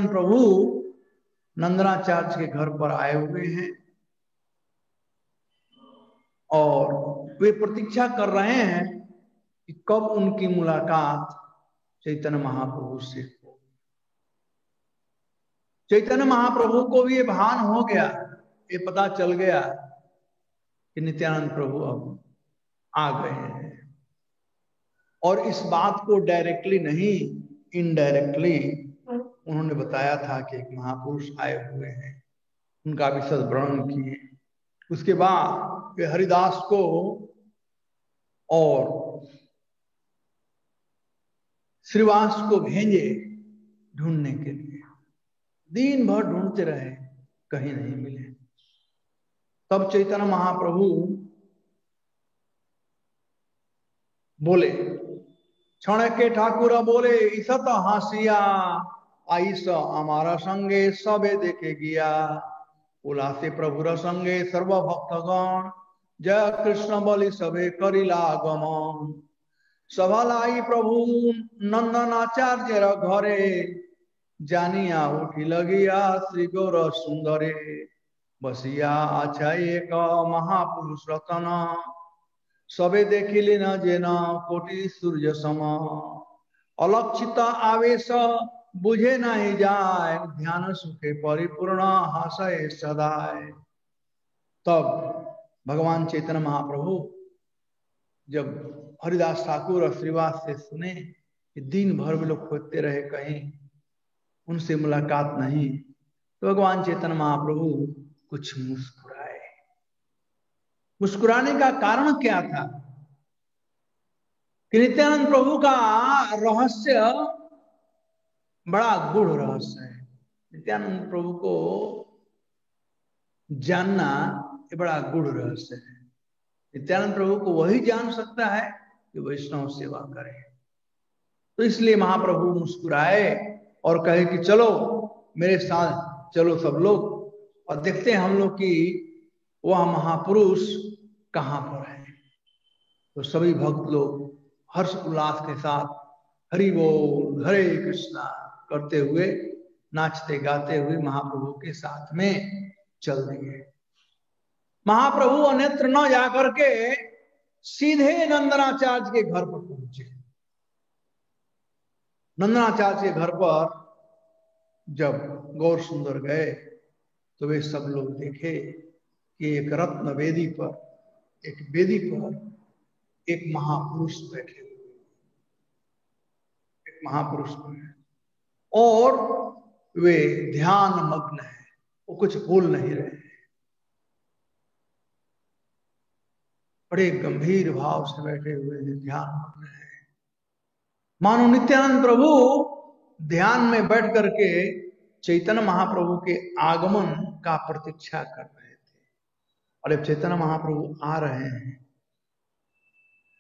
नित्यानंद प्रभु नंदनाचार्य के घर पर आए हुए हैं और वे प्रतीक्षा कर रहे हैं कि कब उनकी मुलाकात चैतन्य महाप्रभु से हो। चैतन्य महाप्रभु को भी ये भान हो गया, ये पता चल गया कि नित्यानंद प्रभु अब आ गए हैं, और इस बात को डायरेक्टली नहीं, इनडायरेक्टली उन्होंने बताया था कि एक महापुरुष आए हुए हैं, उनका विशद वर्णन किए। उसके बाद वे हरिदास को और श्रीवास को भेजे ढूंढने के लिए। दिन भर ढूंढते रहे, कहीं नहीं मिले। तब चैतन्य महाप्रभु बोले, क्षण के ठाकुर बोले, ईसत हासिया आईस हमारा संगे सबे देखे गया। उल्लासे प्रभुर संगे सर्व भक्तगण, जय कृष्ण बलि सबे करिला गमन। सभालाई प्रभु नंदनाचार्य घरे, जानिया उठी लगिया श्री गौर सुंदरे। बसिया अच्छा एक महापुरुष रतन, सबे देखिले न जेना कोटि सूर्य सम। अलक्षित आवेश बुझे नहीं जाए, ध्यान सुखे परिपूर्ण हासय सदाय। तब भगवान चैतन्य महाप्रभु जब हरिदास ठाकुर और श्रीवास से सुने कि दिन भर में लोग खोजते रहे, कहीं उनसे मुलाकात नहीं, तो भगवान चैतन्य महाप्रभु कुछ मुस्कुराए। मुस्कुराने का कारण क्या था कि नित्यानंद प्रभु का रहस्य बड़ा गूढ़ रहस्य है। नित्यानंद प्रभु को जानना ये बड़ा गूढ़ रहस्य है। नित्यानंद प्रभु को वही जान सकता है कि वैष्णव सेवा करे। तो इसलिए महाप्रभु मुस्कुराए और कहे कि चलो मेरे साथ चलो सब लोग, और देखते हैं हम लोग कि वह महापुरुष कहां पर है। तो सभी भक्त लोग हर्ष उल्लास के साथ हरि बोल हरे कृष्णा करते हुए, नाचते गाते हुए महाप्रभु के साथ में चल दिए। महाप्रभु अन्यत्र न जाकर के सीधे नंदनाचार्य के घर पर पहुंचे। नंदनाचार्य के घर पर जब गौर सुंदर गए तो वे सब लोग देखे कि एक रत्न वेदी पर, एक वेदी पर एक महापुरुष बैठे हुए, एक महापुरुष बैठे, और वे ध्यान मग्न है, वो कुछ बोल नहीं रहे हैं। बड़े गंभीर भाव से बैठे हुए हैं, ध्यान मग्न है। मानो नित्यानंद प्रभु ध्यान में बैठ करके चैतन्य महाप्रभु के आगमन का प्रतीक्षा कर रहे थे। और अब चैतन्य महाप्रभु आ रहे हैं,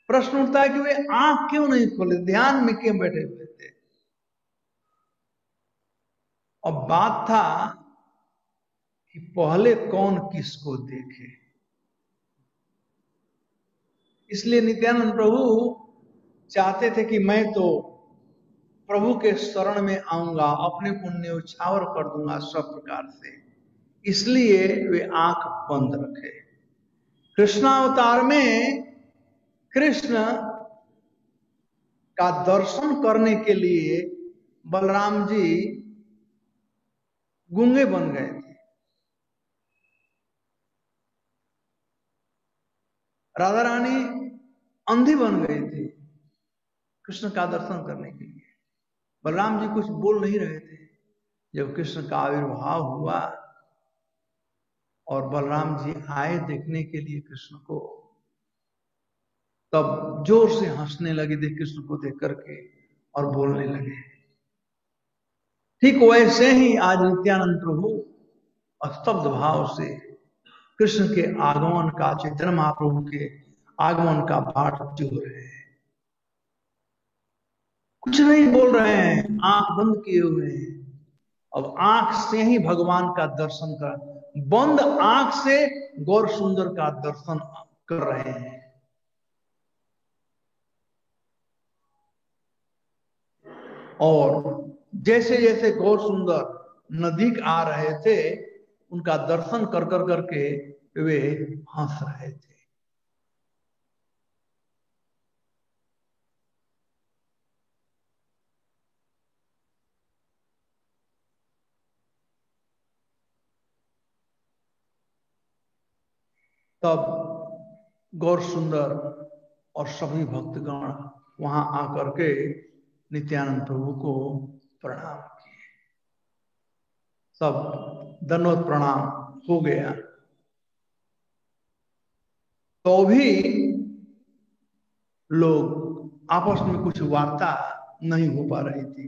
प्रश्न उठता है कि वे आंख क्यों नहीं खोले, ध्यान में क्यों बैठे हुए थे। और बात था कि पहले कौन किसको देखे। इसलिए नित्यानंद प्रभु चाहते थे कि मैं तो प्रभु के शरण में आऊंगा, अपने पुण्य उछावर कर दूंगा सब प्रकार से, इसलिए वे आंख बंद रखे। कृष्णावतार में कृष्ण का दर्शन करने के लिए बलराम जी गूंगे बन गए थे। राधा रानी अंधी बन गई थी कृष्ण का दर्शन करने के लिए। बलराम जी कुछ बोल नहीं रहे थे। जब कृष्ण का आविर्भाव हुआ और बलराम जी आए देखने के लिए कृष्ण को, तब जोर से हंसने लगे थे कृष्ण को देख करके और बोलने लगे। ठीक वैसे ही आज नित्यानंद प्रभु स्तब्ध भाव से कृष्ण के आगमन का, चैतन्य महाप्रभु के आगमन का पाठ जो रहे हैं, कुछ नहीं बोल रहे हैं, आंख बंद किए हुए हैं। अब आंख से ही भगवान का दर्शन कर, बंद आंख से गौर सुंदर का दर्शन कर रहे हैं। और जैसे जैसे गौर सुंदर नजदीक आ रहे थे, उनका दर्शन कर करके वे हंस रहे थे। तब गौर सुंदर और सभी भक्तगण वहां आकर के नित्यानंद प्रभु को प्रणाम किए। सब दंडवत प्रणाम हो गया, तो भी लोग आपस में कुछ वार्ता नहीं हो पा रही थी।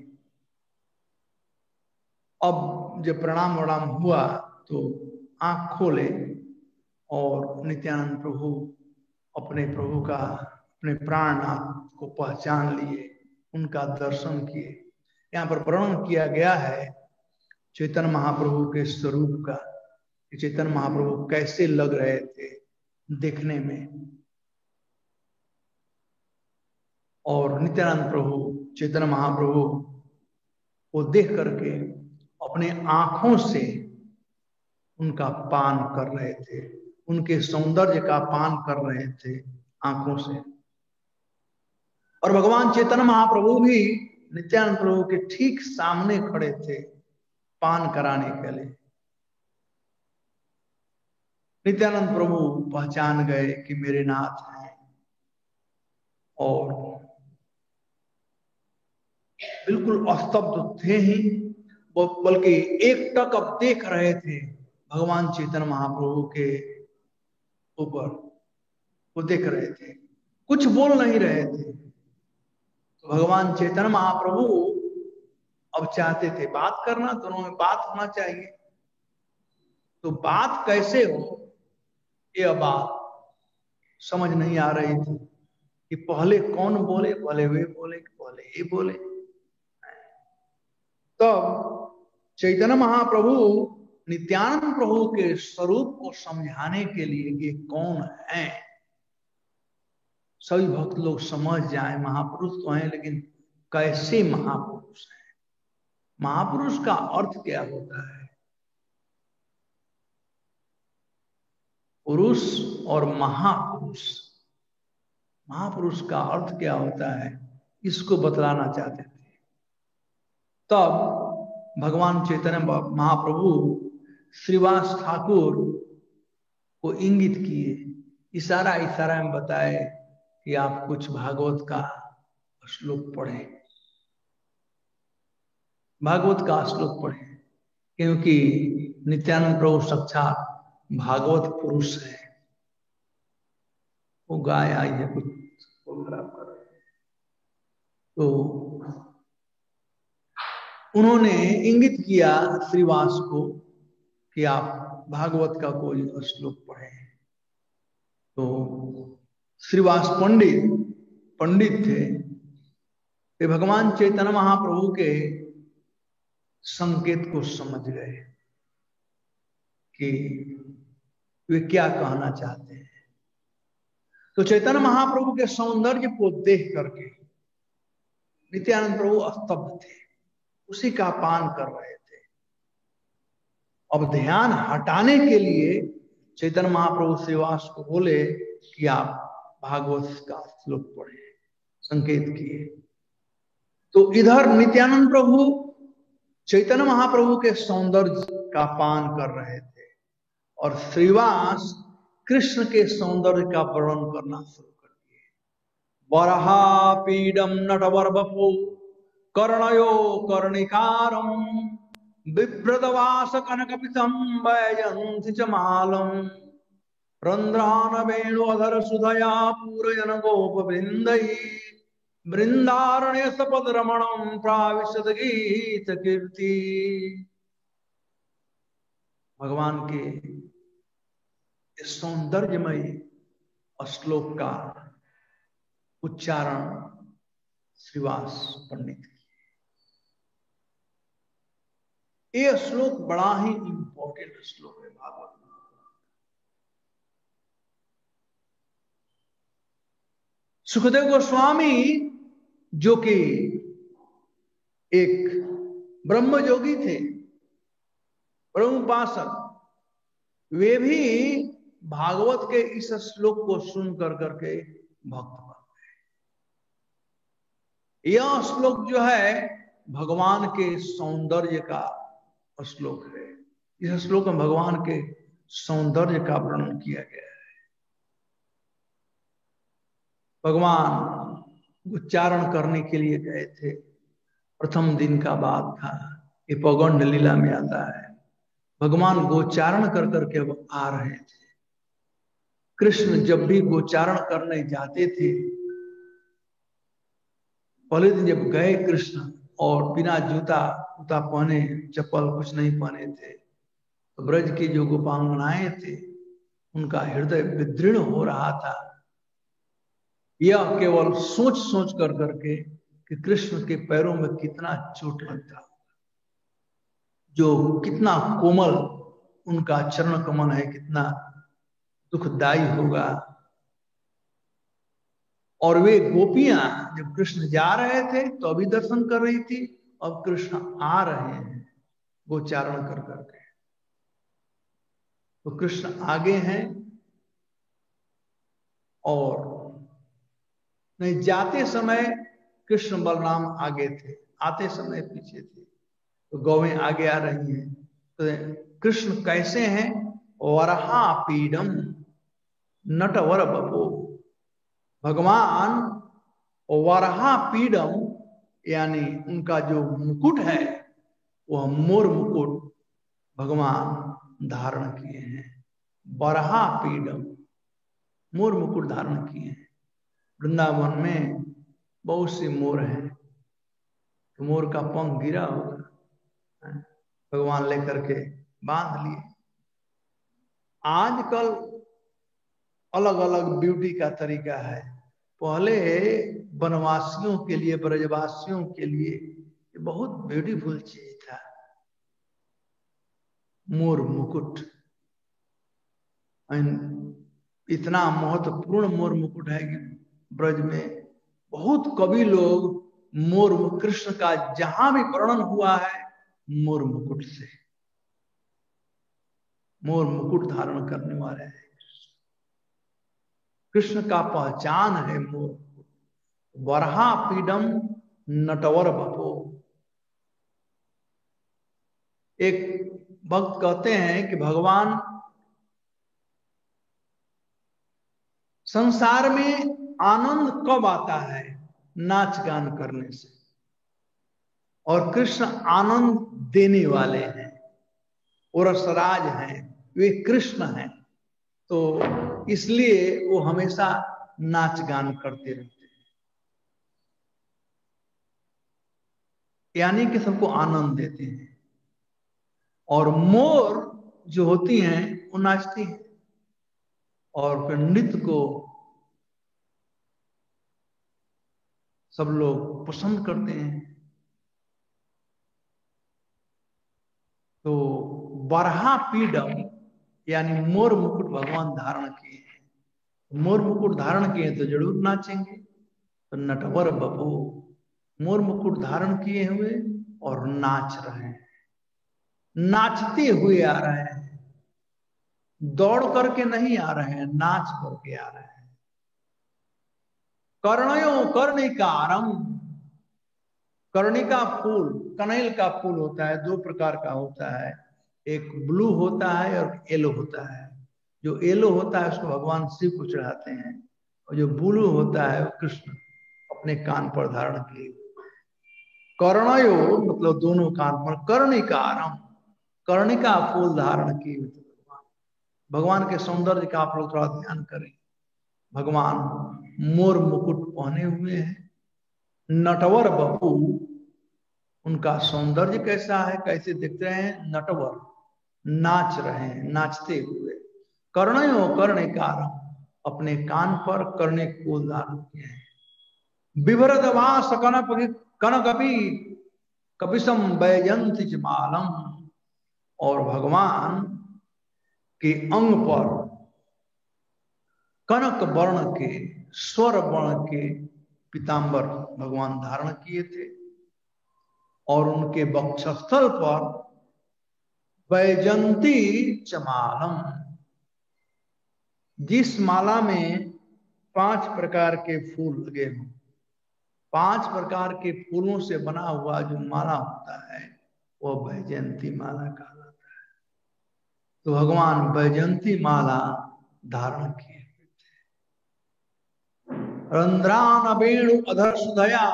अब जब प्रणाम वणाम हुआ तो आंख खोले और नित्यानंद प्रभु अपने प्रभु का, अपने प्राणनाथ को पहचान लिए, उनका दर्शन किए। यहाँ पर वर्णन किया गया है चैतन्य महाप्रभु के स्वरूप का, चैतन्य महाप्रभु कैसे लग रहे थे देखने में। और नित्यानंद प्रभु चैतन्य महाप्रभु को देख करके अपने आंखों से उनका पान कर रहे थे, उनके सौंदर्य का पान कर रहे थे आंखों से। और भगवान चैतन्य महाप्रभु भी नित्यानंद प्रभु के ठीक सामने खड़े थे पान कराने के लिए। नित्यानंद प्रभु पहचान गए कि मेरे नाथ हैं, और बिल्कुल अस्तब्ध थे ही, बल्कि एक टक अब देख रहे थे भगवान चैतन्य महाप्रभु के ऊपर, वो देख रहे थे, कुछ बोल नहीं रहे थे। तो भगवान चैतन्य महाप्रभु अब चाहते थे बात करना, दोनों में बात होना चाहिए। तो बात कैसे हो, ये बात समझ नहीं आ रही थी कि पहले कौन बोले, पहले वे बोले, पहले ये बोले। तब चैतन्य महाप्रभु नित्यानंद प्रभु के स्वरूप को समझाने के लिए ये कौन है, सभी भक्त लोग समझ जाए महापुरुष तो हैं, लेकिन कैसे महापुरुष हैं, महापुरुष का अर्थ क्या होता है। पुरुष और महापुरुष, महापुरुष का अर्थ क्या होता है, इसको बतलाना चाहते थे। तब भगवान चैतन्य महाप्रभु श्रीवास ठाकुर को इंगित किए, इशारा इशारा में बताए कि आप कुछ भागवत का श्लोक पढ़ें, भागवत का श्लोक पढ़ें, क्योंकि नित्यानंद प्रभु साक्षात भागवत पुरुष है। वो गाय आई है कुछ खराब कर रहे, तो उन्होंने इंगित किया श्रीवास को कि आप भागवत का कोई श्लोक पढ़ें। तो श्रीवास पंडित थे, वे भगवान चैतन्य महाप्रभु के संकेत को समझ गए कि वे क्या कहना चाहते हैं। तो चैतन्य महाप्रभु के सौंदर्य को देख करके नित्यानंद प्रभु स्तब्ध थे, उसी का पान कर रहे थे। अब ध्यान हटाने के लिए चैतन्य महाप्रभु श्रीवास को बोले कि आप भागवत का श्लोक पढ़े, संकेत किए। तो इधर नित्यानंद प्रभु चैतन्य महाप्रभु के सौंदर्य का पान कर रहे थे, और श्रीवास कृष्ण के सौंदर्य का वर्णन करना शुरू कर दिए। वराहा पीडम नटवर्बपो कर्णयो कर्णिकारम बिभ्रतवास कनकपितम वैजंति च मालम रंध्रान वेणुअधर सुधया पूरयन गोप वृंदई वृंदारण्य सपद रमणम प्राविशद गीत कीर्ति। भगवान के इस सौंदर्यमयी श्लोक का उच्चारण श्रीवास पंडित। ये श्लोक बड़ा ही इंपॉर्टेंट श्लोक है भागवत में। सुखदेव गोस्वामी जो कि एक ब्रह्मयोगी थे, परमोपासक वे भी भागवत के इस श्लोक को सुन कर करके भक्त बन गए। यह श्लोक जो है भगवान के सौंदर्य का श्लोक है। इस श्लोक में भगवान के सौंदर्य का वर्णन किया गया है। भगवान उच्चारण करने के लिए गए थे। प्रथम दिन का बात था। ये पौगंड लीला में आता है। भगवान गोचारण कर करके आ रहे थे। कृष्ण जब भी गोचारण करने जाते थे, पहले दिन जब गए कृष्ण और बिना जूता उता पहने, चप्पल कुछ नहीं पहने थे, तो ब्रज की जो गोपांगनाएं थे उनका हृदय विदृढ़ हो रहा था। यह केवल सोच सोच कर करके कि कृष्ण के पैरों में कितना चोट लगता, जो कितना कोमल उनका चरण कमल है, कितना दुखदाई होगा। और वे गोपियां जब कृष्ण जा रहे थे तो अभी दर्शन कर रही थी, अब कृष्ण आ रहे हैं गोचारण कर करके, तो कृष्ण आगे हैं और नहीं, जाते समय कृष्ण बलराम आगे थे, आते समय पीछे थे। तो गौवें आगे आ रही हैं। तो कृष्ण कैसे हैं? वरहा पीडम नटवर बपो। भगवान वरहा पीडम यानी उनका जो मुकुट है वह मोर मुकुट भगवान धारण किए हैं। वरहा पीडम मोर मुकुट धारण किए हैं। वृंदावन में बहुत से मोर हैं। तो मोर का पंख गिरा होगा, भगवान लेकर के बांध लिए। आजकल अलग अलग ब्यूटी का तरीका है। पहले वनवासियों के लिए, ब्रजवासियों के लिए बहुत ब्यूटीफुल चीज था मोर मुकुट। इतना महत्वपूर्ण मोर मुकुट है कि ब्रज में बहुत कवि लोग मोर, कृष्ण का जहां भी वर्णन हुआ है मोर मुकुट से, मोर मुकुट धारण करने वाले हैं। कृष्ण का पहचान है मोर। वरहा पीडम नटवर बपो। एक भक्त कहते हैं कि भगवान संसार में आनंद कब आता है? नाच गान करने से। और कृष्ण आनंद देने वाले हैं, वो रसराज हैं, वे कृष्ण हैं, तो इसलिए वो हमेशा नाच गान करते रहते हैं, यानी कि सबको आनंद देते हैं। और मोर जो होती हैं वो नाचती हैं और फिर नृत्य को सब लोग पसंद करते हैं। तो वरहा पीडम यानी मोर मुकुट भगवान धारण किए हैं। मोर मुकुट धारण किए तो जरूर नाचेंगे। तो नटवर बपू, मोर मुकुट धारण किए हुए और नाच रहे हैं, नाचते हुए आ रहे हैं, दौड़ करके नहीं आ रहे हैं, नाच करके आ रहे हैं। कर्णयो कर्णिकारम। कर्णिका फूल, कनैल का फूल होता है, दो प्रकार का होता है, एक ब्लू होता है और येलो होता है। जो येलो होता है उसको भगवान शिव को चढ़ाते हैं, और जो ब्लू होता है वो कृष्ण अपने कान पर धारण किए। कर्णयो मतलब दोनों कान पर, कर्णिकारम कर्णिका फूल धारण किए। भगवान के सौंदर्य का आप लोग थोड़ा ध्यान करें। भगवान मोर मुकुट पहने हुए हैं, नटवर बपू, उनका सौंदर्य कैसा है, कैसे दिख रहे हैं? नटवर, नाच रहे हैं, नाचते हुए। कर्णयो कर्णिकार, अपने कान पर कर्णे को धारण किए हैं। बिभरदवास कनकपि कपिसम वैजंती मालम। और भगवान के अंग पर कनक वर्ण के, स्वर वर्ण के पीतांबर भगवान धारण किए थे, और उनके वक्षस्थल पर वैजंती चमालम, जिस माला में 5 प्रकार के फूल लगे हों, 5 प्रकार के फूलों से बना हुआ जो माला होता है वो वैजयंती माला कहलाता है। तो भगवान वैजयंती माला धारण किए रंध्रान वेणु अधर सुधया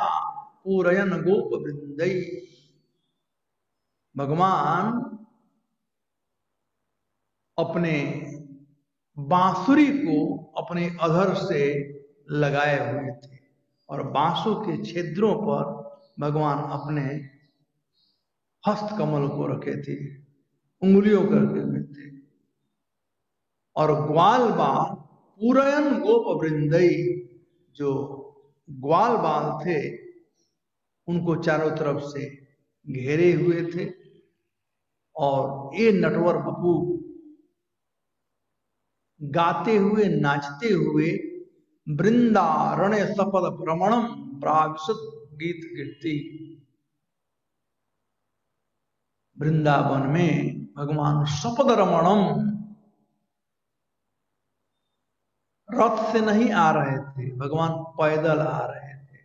पूरयन गोप वृंदई। भगवान अपने बांसुरी को अपने अधर से लगाए हुए थे और बांसुर के छिद्रों पर भगवान अपने हस्त कमल को रखे थे, उंगलियों करके हुए थे। और ग्वाल बाल पूरयन गोप वृंदई, जो ग्वाल बाल थे उनको चारों तरफ से घेरे हुए थे। और ये नटवर बपू गाते हुए नाचते हुए वृंदारण्य सपद भ्रमणम प्राविशत गीत कीर्ति। वृंदावन में भगवान सपद रमणम, रथ से नहीं आ रहे थे, भगवान पैदल आ रहे थे।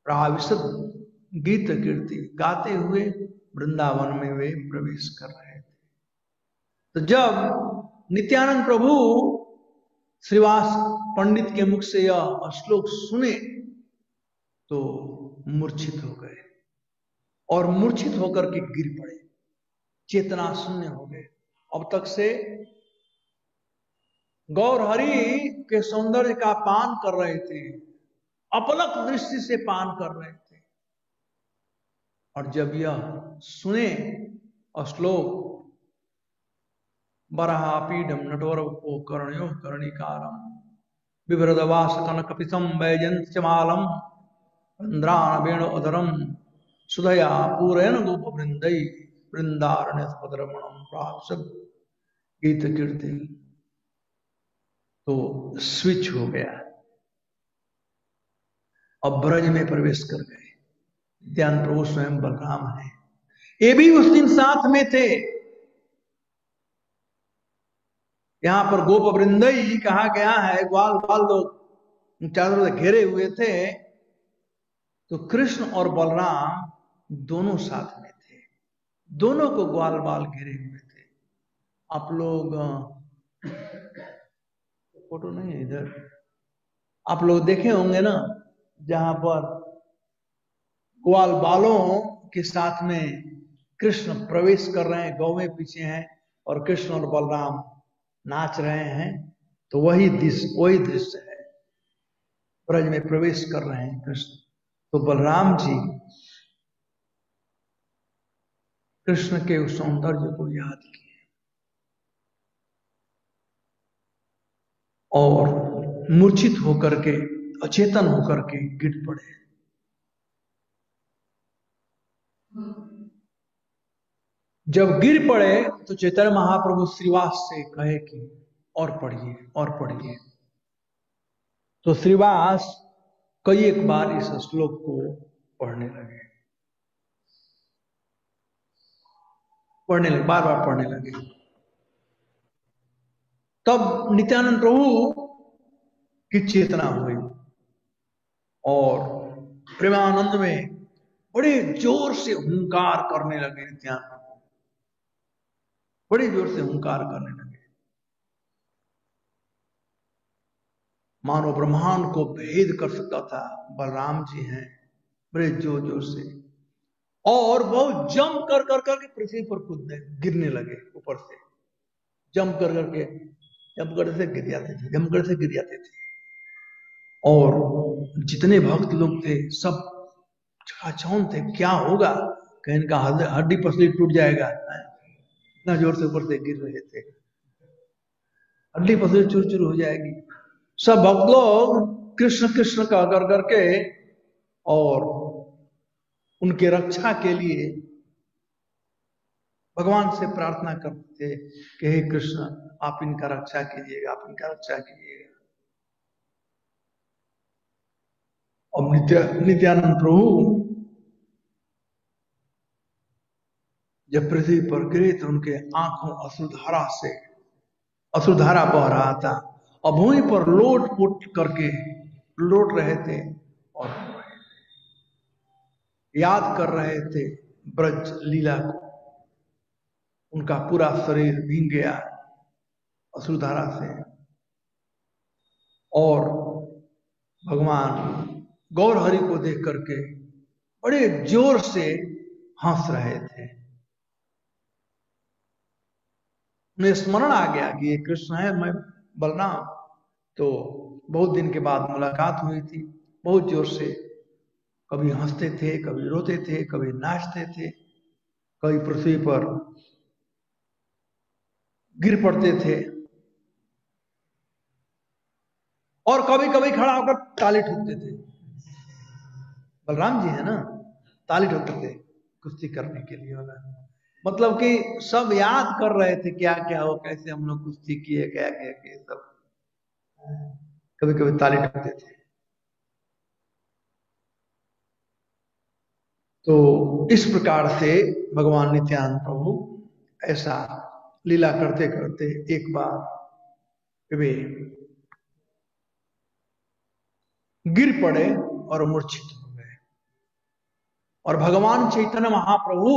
प्राविशत गीत कीर्ति, गाते हुए वृंदावन में वे प्रवेश कर रहे थे। तो जब नित्यानंद प्रभु श्रीवास पंडित के मुख से यह श्लोक सुने तो मूर्छित हो गए और मूर्छित होकर के गिर पड़े, चेतना शून्य हो गए। अब तक से गौर हरि के सौंदर्य का पान कर रहे थे, अपलक दृष्टि से पान कर रहे थे, और जब यह सुने श्लोक बरहापीडम नटवर को कर्णयो कर्णिकारम विभ्रदवास कनकपितम वैजयंत्यमालम इंद्रान वेणु अधरम सुधया पूरयन गोप वृंदई वृंदारण्य पदरमणम प्राप्त गीत कीर्ति। तो स्विच हो गया, अब ब्रज में प्रवेश कर गए। ध्यान प्रभु स्वयं बलराम है, ये भी उस दिन साथ में थे। यहां पर गोप वृंदई कहा गया है, ग्वाल बाल लोग चारों से घेरे हुए थे। तो कृष्ण और बलराम दोनों साथ में थे, दोनों को ग्वाल बाल घेरे हुए थे। आप लोग फोटो नहीं है इधर, आप लोग देखे होंगे ना, जहां पर ग्वाल बालों के साथ में कृष्ण प्रवेश कर रहे हैं, गौवें पीछे हैं और कृष्ण और बलराम नाच रहे हैं। तो वही दृश्य है, ब्रज में प्रवेश कर रहे हैं कृष्ण। तो बलराम जी कृष्ण के उस सौंदर्य को याद किए और मूर्छित होकर के, अचेतन होकर के गिर पड़े। जब गिर पड़े तो चैतन्य महाप्रभु श्रीवास से कहे कि और पढ़िए और पढ़िए। तो श्रीवास कई एक बार इस श्लोक को पढ़ने लगे, बार बार पढ़ने लगे। तब नित्यानंद प्रभु की चेतना हुई और प्रेमानंद में बड़े जोर से हुंकार करने लगे। नित्यानंद बड़े जोर से हुंकार करने लगे, मानो ब्रह्मांड को भेद कर सकता था। बलराम जी हैं, बड़े जोर जोर से, और बहुत जम कर के पृथ्वी पर कूदने गिरने लगे। ऊपर से जम कर से गिर जाते थे, जम कर से गिर जाते थे। और जितने भक्त लोग थे सब चकाचौंध थे, क्या होगा, कहीं इनका हड्डी पसली टूट जाएगा, इतना जोर से ऊपर से गिर रहे थे, हड्डी पसली चूर चूर हो जाएगी। सब भक्त लोग कृष्ण कृष्ण का कर करके और उनके रक्षा के लिए भगवान से प्रार्थना करते थे कि हे कृष्ण, आप इनका रक्षा कीजिएगा, आप इनका रक्षा कीजिएगा। और नित्यानंद प्रभु जब पृथ्वी पर गिरे तो उनके आंखों अश्रुधारा बह रहा था और भूमि पर लोट पोट करके लौट रहे थे और याद कर रहे थे ब्रज लीला को। उनका पूरा शरीर भीग गया अश्रुधारा से और भगवान गौर हरि को देख करके बड़े जोर से हंस रहे थे। उन्हें स्मरण आ गया कि ये कृष्ण है, मैं बलराम। तो बहुत दिन के बाद मुलाकात हुई थी। बहुत जोर से कभी हंसते थे, कभी रोते थे, कभी नाचते थे, कभी पृथ्वी पर गिर पड़ते थे और कभी कभी खड़ा होकर ताली ठोकते थे। बलराम जी है ना, ताली ठोकते थे कुश्ती करने के लिए वाला। मतलब कि सब याद कर रहे थे क्या क्या हो, कैसे हम लोग कुश्ती किए, क्या क्या किए, सब कभी कभी ताली ठोकते थे। तो इस प्रकार से भगवान नित्यानंद प्रभु ऐसा लीला करते करते एक बार वे गिर पड़े और मूर्छित हो गए और भगवान चैतन्य महाप्रभु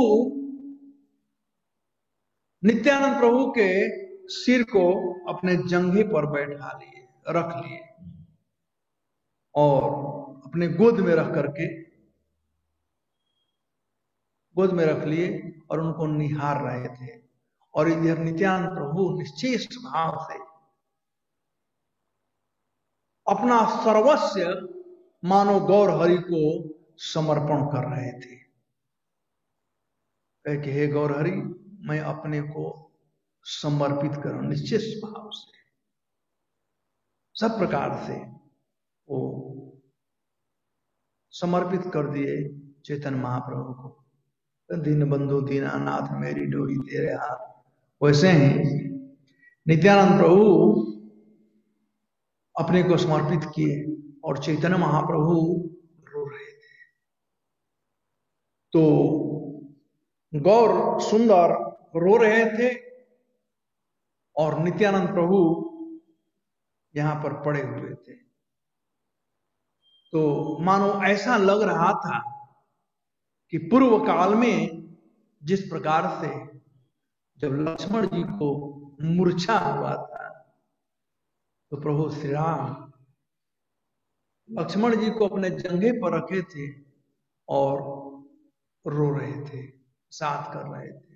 नित्यानंद प्रभु के सिर को अपने जंघे पर बैठा लिए, रख लिए और अपने गोद में रख करके गोद में रख लिए और उनको निहार रहे थे। और इधर नित्यानंद प्रभु निश्चेष्ट भाव से अपना सर्वस्व मानो गौर हरि को समर्पण कर रहे थे। कहे कि हे गौर हरि, मैं अपने को समर्पित करूं, निश्चेष्ट भाव से सब प्रकार से वो समर्पित कर दिए चैतन्य महाप्रभु को। दीन बंधु दीनानाथ मेरी डोरी तेरे हाथ। वैसे ही नित्यानंद प्रभु अपने को समर्पित किए और चैतन्य महाप्रभु रो रहे थे। तो गौर सुंदर रो रहे थे और नित्यानंद प्रभु यहां पर पड़े हुए थे। तो मानो ऐसा लग रहा था कि पूर्व काल में जिस प्रकार से जब लक्ष्मण जी को मूर्छा हुआ था तो प्रभु श्री राम लक्ष्मण जी को अपने जंघे पर रखे थे और रो रहे थे, साथ कर रहे थे।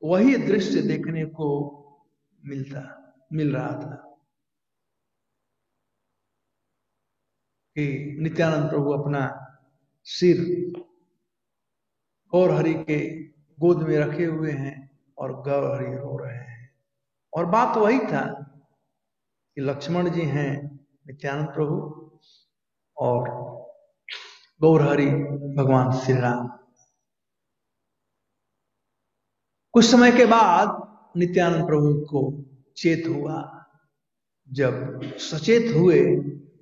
वही दृश्य देखने को मिल रहा था कि नित्यानंद प्रभु अपना सिर गौर हरि के गोद में रखे हुए हैं और गौर हरि रो रहे हैं। और बात वही था कि लक्ष्मण जी हैं नित्यानंद प्रभु और गौर हरि भगवान श्री राम। कुछ समय के बाद नित्यानंद प्रभु को चेत हुआ। जब सचेत हुए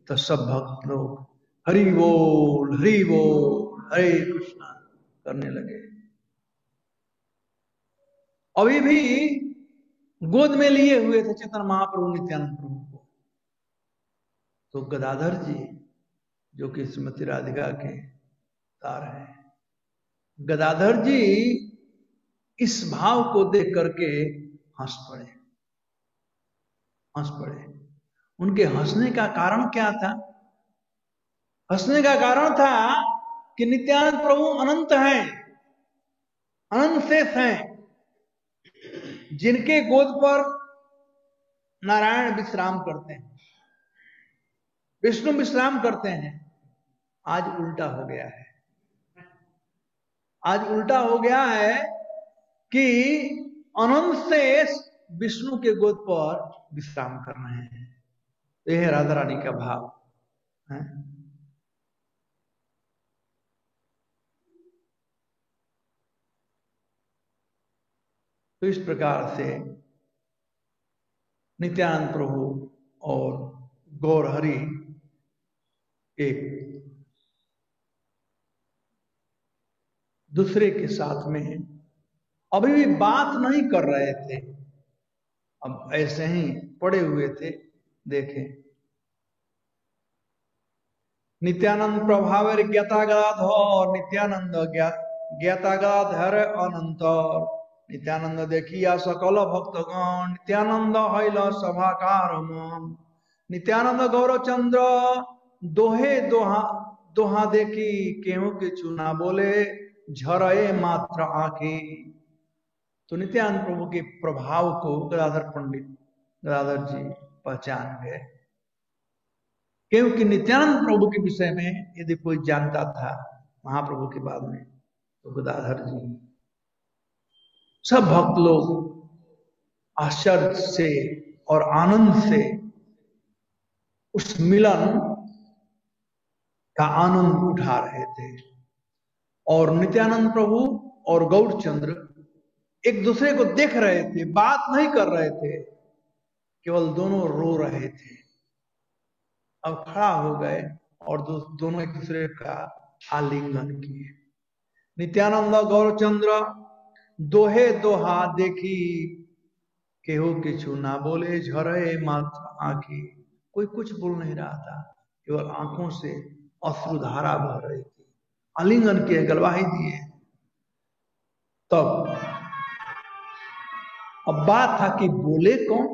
तो सब भक्त लोग हरि बोल हरे कृष्णा करने लगे। अभी भी गोद में लिए हुए थे चैतन्य महाप्रभु नित्यानंद प्रभु को। तो गदाधर जी जो कि श्रीमती राधिका के तार हैं, गदाधर जी इस भाव को देख करके हंस पड़े। उनके हंसने का कारण क्या था? हंसने का कारण था कि नित्यानंद प्रभु अनंत हैं, अनंत शेष हैं, जिनके गोद पर नारायण विश्राम करते हैं, विष्णु विश्राम करते हैं। आज उल्टा हो गया है। आज उल्टा हो गया है कि अनंत शेष विष्णु के गोद पर विश्राम कर रहे हैं। तो यह राधा रानी का भाव है। तो इस प्रकार से नित्यानंद प्रभु और गौर हरि एक दूसरे के साथ में अभी भी बात नहीं कर रहे थे, अब ऐसे ही पड़े हुए थे। देखे नित्यानंद प्रभावेर ज्ञातागाधर, नित्यानंद ज्ञातागाधर अनंत। नित्यानंद देखिया सकल भक्तगण, नित्यानंद हईल सभाकार मन। नित्यानंद गौरचंद्र दोहे दोहा दोहा देखी, केहू के चुना बोले झरए मात्र आंखें। तो नित्यानंद प्रभु के प्रभाव को गदाधर पंडित गदाधर जी पहचान गए, क्योंकि नित्यानंद प्रभु के विषय में यदि कोई जानता था महाप्रभु के बाद में तो गदाधर जी। सब भक्त लोग आश्चर्य से और आनंद से उस मिलन का आनंद उठा रहे थे। और नित्यानंद प्रभु और गौरचंद्र एक दूसरे को देख रहे थे, बात नहीं कर रहे थे, केवल दोनों रो रहे थे। अब खड़ा हो गए और दोनों एक दूसरे का आलिंगन किए। नित्यानंद गौरचंद्र दोहे दोहा देखी, केहू किछु ना बोले झरे मात्र आंखी। कोई कुछ बोल नहीं रहा था, केवल आंखों से अश्रुधारा बह रही थी। आलिंगन किए, गलवाही दिए। तब अब बात था कि बोले कौन।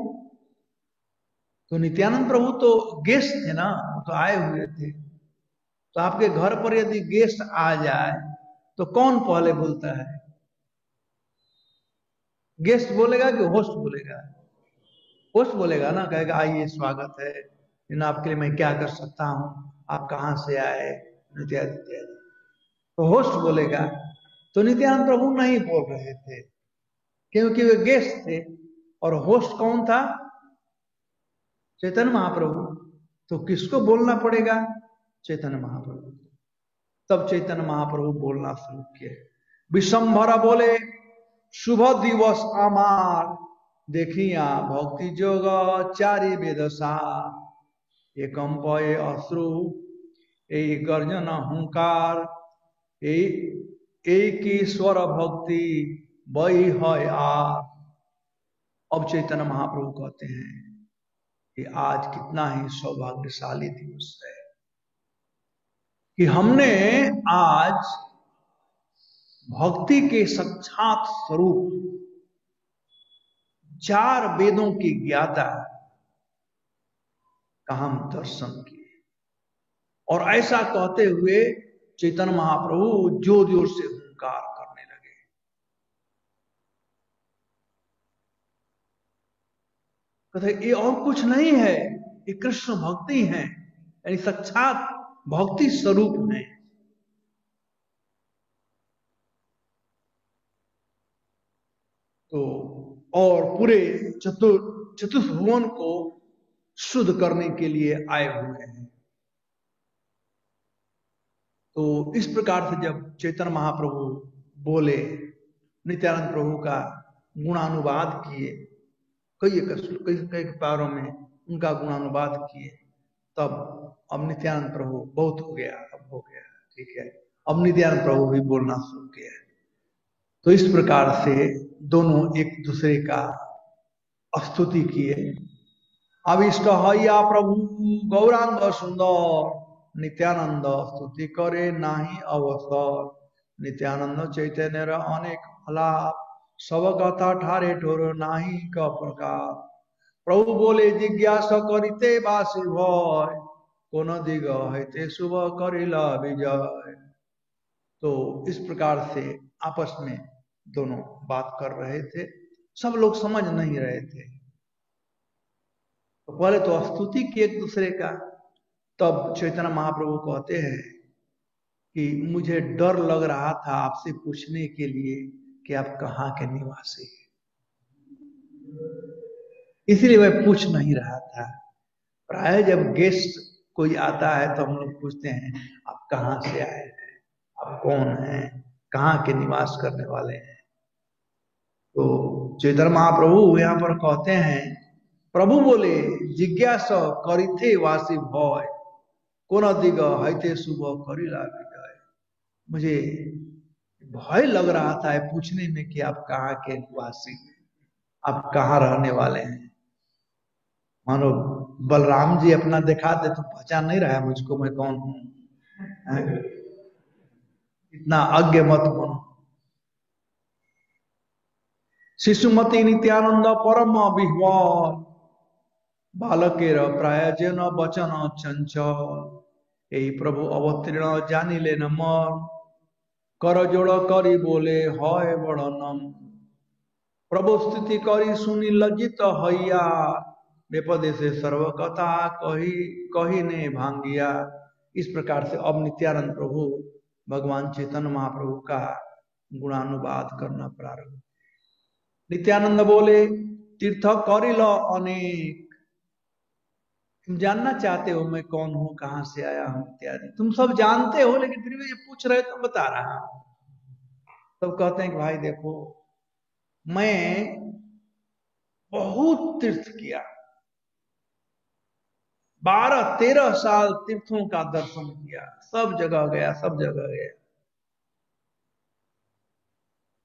तो नित्यानंद प्रभु तो गेस्ट थे ना, वो तो आए हुए थे। तो आपके घर पर यदि गेस्ट आ जाए तो कौन पहले बोलता है? गेस्ट बोलेगा कि होस्ट बोलेगा? होस्ट बोलेगा ना, कहेगा आइए स्वागत है, इन आपके लिए मैं क्या कर सकता हूं, आप कहां से आए, इत्यादि इत्यादि। तो होस्ट बोलेगा। तो नित्यानंद प्रभु नहीं बोल रहे थे क्योंकि वे गेस्ट थे। और होस्ट कौन था? चैतन्य महाप्रभु। तो किसको बोलना पड़ेगा? चैतन्य महाप्रभु। तब चैतन्य महाप्रभु बोलना शुरू किए। विशंभर बोले शुभ दिवस आमार, देखिया भक्ति जोग चारि वेदसार। एकम पये अश्रु ए गर्जन हुंकार, एक ईश्वर भक्ति वही है आ। अब चैतन्य महाप्रभु कहते हैं कि आज कितना ही सौभाग्यशाली दिवस है कि हमने आज भक्ति के साक्षात स्वरूप चार वेदों की ज्ञाता का हम दर्शन किए। और ऐसा कहते हुए चैतन्य महाप्रभु जोर जोर से हुंकार करने लगे। कहते ये और कुछ नहीं है, ये कृष्ण भक्ति है, यानी साक्षात भक्ति स्वरूप है। तो और पूरे चतुर्भुवन को शुद्ध करने के लिए आए हुए हैं। तो इस प्रकार से जब चैतन्य महाप्रभु बोले, नित्यानंद प्रभु का गुणानुवाद किए, कई पारों में उनका गुणानुवाद किए, तब अब नित्यानंद प्रभु बहुत हो गया, अब हो गया, ठीक है। अब नित्यानंद प्रभु भी बोलना शुरू किया। तो इस प्रकार से दोनों एक दूसरे का स्तुति किए। अविष्ट हैया प्रभु गौरांग सुंदर, नित्यानंद स्तुति करे नाही अवसर। नित्यानंद चैतन्य अनेक अलाप, सब कथा ठारे ठोर नाही का प्रकार। प्रभु बोले जिज्ञास करिते बासी भय, कोन दिग हैते शुभ करिला विजय। तो इस प्रकार से आपस में दोनों बात कर रहे थे। सब लोग समझ नहीं रहे थे। तो पहले तो स्तुति की एक दूसरे का, तब चैतन्य महाप्रभु कहते हैं कि मुझे डर लग रहा था आपसे पूछने के लिए कि आप कहाँ के निवासी हैं, इसलिए मैं पूछ नहीं रहा था। प्राय जब गेस्ट कोई आता है तो हम लोग पूछते हैं आप कहाँ से आए हैं, आप कौन हैं, कहाँ के निवास करने वाले हैं। तो चैतन्य महाप्रभु यहाँ पर कहते हैं, प्रभु बोले जिज्ञास करिथे वासी भय, कोन दिग हैते शुभ करिला विजय। मुझे भय लग रहा था पूछने में कि आप कहाँ के वासी, आप कहाँ रहने वाले हैं। मानो बलराम जी अपना दिखा दे तो पहचान नहीं रहा है मुझको, मैं कौन हूं। इतना अज्ञ मत बनो। शिशुमती नित्यानंद परम विह्वल, बालकेर प्रायजन वचन चंचल, यही प्रभु अवतीर्ण जानिले न मन, कर जोड़ करी बोले हय बड़नम। प्रभु स्तुति करी सुनी लज्जित हइया, बेपदे से सर्व कथा कही कही ने भांगिया। इस प्रकार से अब नित्यानंद प्रभु भगवान चैतन्य महाप्रभु का गुणानुवाद करना प्रारंभ। नित्यानंद बोले तीर्थ करिल अनेक, तुम जानना चाहते हो मैं कौन हूं, कहां से आया हूं इत्यादि, तुम सब जानते हो लेकिन फिर भी ये पूछ रहे तो बता रहा हूं। तब कहते हैं कि भाई देखो, मैं बहुत तीर्थ किया, 12-13 साल तीर्थों का दर्शन किया, सब जगह गया, सब जगह गया,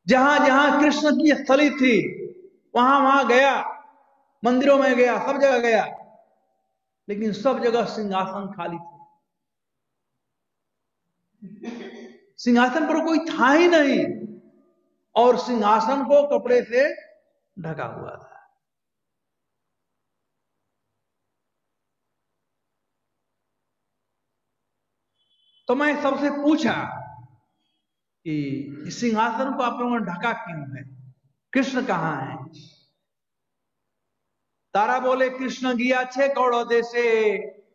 जहां जहां कृष्ण की स्थली थी वहां वहां गया, मंदिरों में गया, सब जगह गया, लेकिन सब जगह सिंहासन खाली थे। सिंहासन पर कोई था ही नहीं, और सिंहासन को कपड़े से ढका हुआ था। तो मैं सबसे पूछा कि सिंहासन को आप लोगों ने ढका क्यों है, कृष्ण कहां है। तारा बोले कृष्ण गिया छे कौड़ देशे,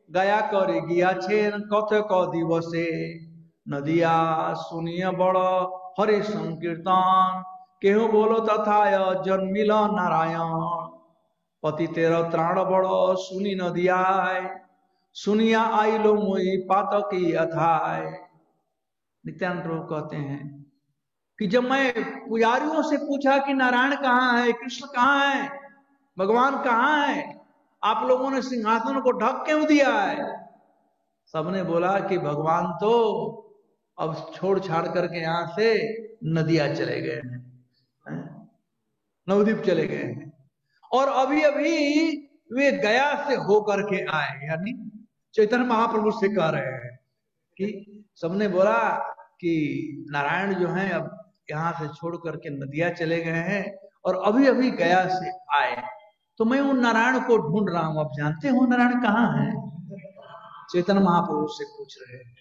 गया करे गिया छे कथ क दिवसे, नदिया सुनिय बड़ हरि संकीर्तन, केहू बोलो तथाय जन्मिल नारायण, पति तेरा त्राण बड़ सुनी नदियाय, सुनिया आइलो मोई पातकी अथाय। नित्यानंद प्रभु कहते हैं कि जब मैं पुजारियों से पूछा कि नारायण कहाँ है, कृष्ण कहाँ है, भगवान कहाँ है, आप लोगों ने सिंहासन को ढक क्यों दिया है, सबने बोला कि भगवान तो अब छोड़ छाड़ करके यहां से नदियां चले गए हैं, नवद्वीप चले गए हैं, और अभी अभी वे गया से होकर के आए, यानी चैतन्य महाप्रभु से कह रहे हैं कि सबने बोला कि नारायण जो हैं अब यहां से छोड़ करके नदियां चले गए हैं और अभी अभी गया से आए, तो मैं उन नारायण को ढूंढ रहा हूं, आप जानते हो नारायण कहाँ है। चैतन्य महाप्रभु से पूछ रहे हैं।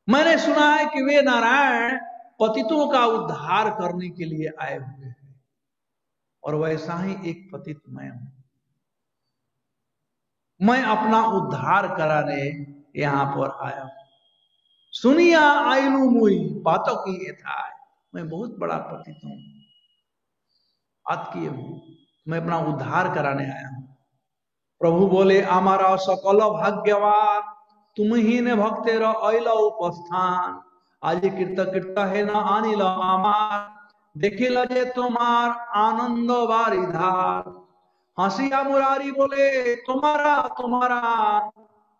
मैंने सुना है कि वे नारायण पतितों का उद्धार करने के लिए आए हुए हैं, और वैसा ही एक पतित मैं हूं, मैं अपना उद्धार कराने यहां पर आया हूं। सुनिया आइलू मुई बातों की यथा, मैं बहुत बड़ा पतित हूं, आत्कीय हूं, मैं अपना उद्धार कराने आया हूं। प्रभु बोले हमारा सकल भाग्यवान, तुम ही ने भक्तेर अइल उपस्थान, आज कीर्त कीर्त है न आनिल आमार, देखिल जे तुम्हार आनंद बारिधार। हंसिया मुरारी बोले तुम्हारा तुम्हारा,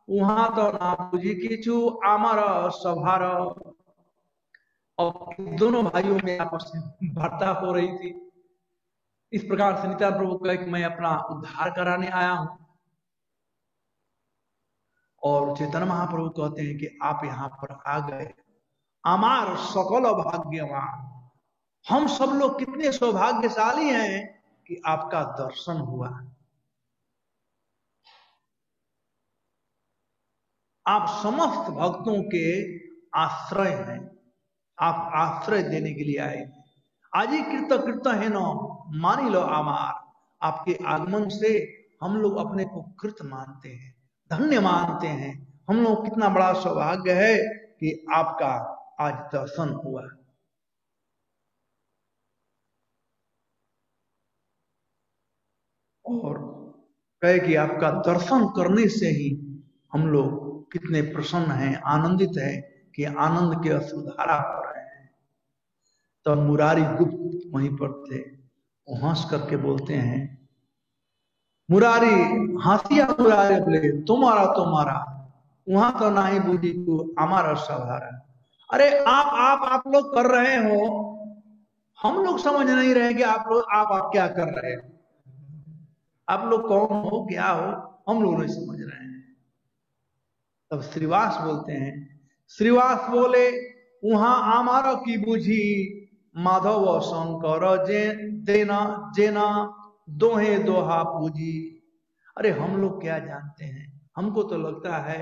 वहां तो ना बुझी किचु आमर सभार। और दोनों भाइयों में आपस में वार्ता हो रही थी। इस प्रकार से नित्यानंद प्रभु कहे कि मैं अपना उद्धार कराने आया हूं, और चैतन्य महाप्रभु कहते हैं कि आप यहां पर आ गए, अमार सकल भाग्यवान, हम सब लोग कितने सौभाग्यशाली हैं कि आपका दर्शन हुआ। आप समस्त भक्तों के आश्रय हैं, आप आश्रय देने के लिए आए। आज ही कृत कृत है न मानी लो आमार, आपके आगमन से हम लोग अपने को कृत मानते हैं, धन्य मानते हैं, हम लोग कितना बड़ा सौभाग्य है कि आपका आज दर्शन हुआ। और कहे कि आपका दर्शन करने से ही हम लोग कितने प्रसन्न हैं, आनंदित हैं कि आनंद के अश्रुधारा हो रहे हैं। तो मुरारी गुप्त वहीं पर थे, वो हंस करके बोलते हैं, मुरारी हंसिया मुरारी बोले तुम्हारा तुम्हारा, वहां तो नहीं बुद्धि को हमारा सहारा। अरे आप लोग कर रहे हो, हम लोग समझ नहीं रहे कि आप लोग आप क्या कर रहे हो, आप लोग कौन हो क्या हो, हम लोग नहीं समझ रहे हैं। तब श्रीवास बोलते हैं, श्रीवास बोले वहां आमार की बुझी माधव शंकर जे देना जेना दोहे दोहा पूजी। अरे हम लोग क्या जानते हैं, हमको तो लगता है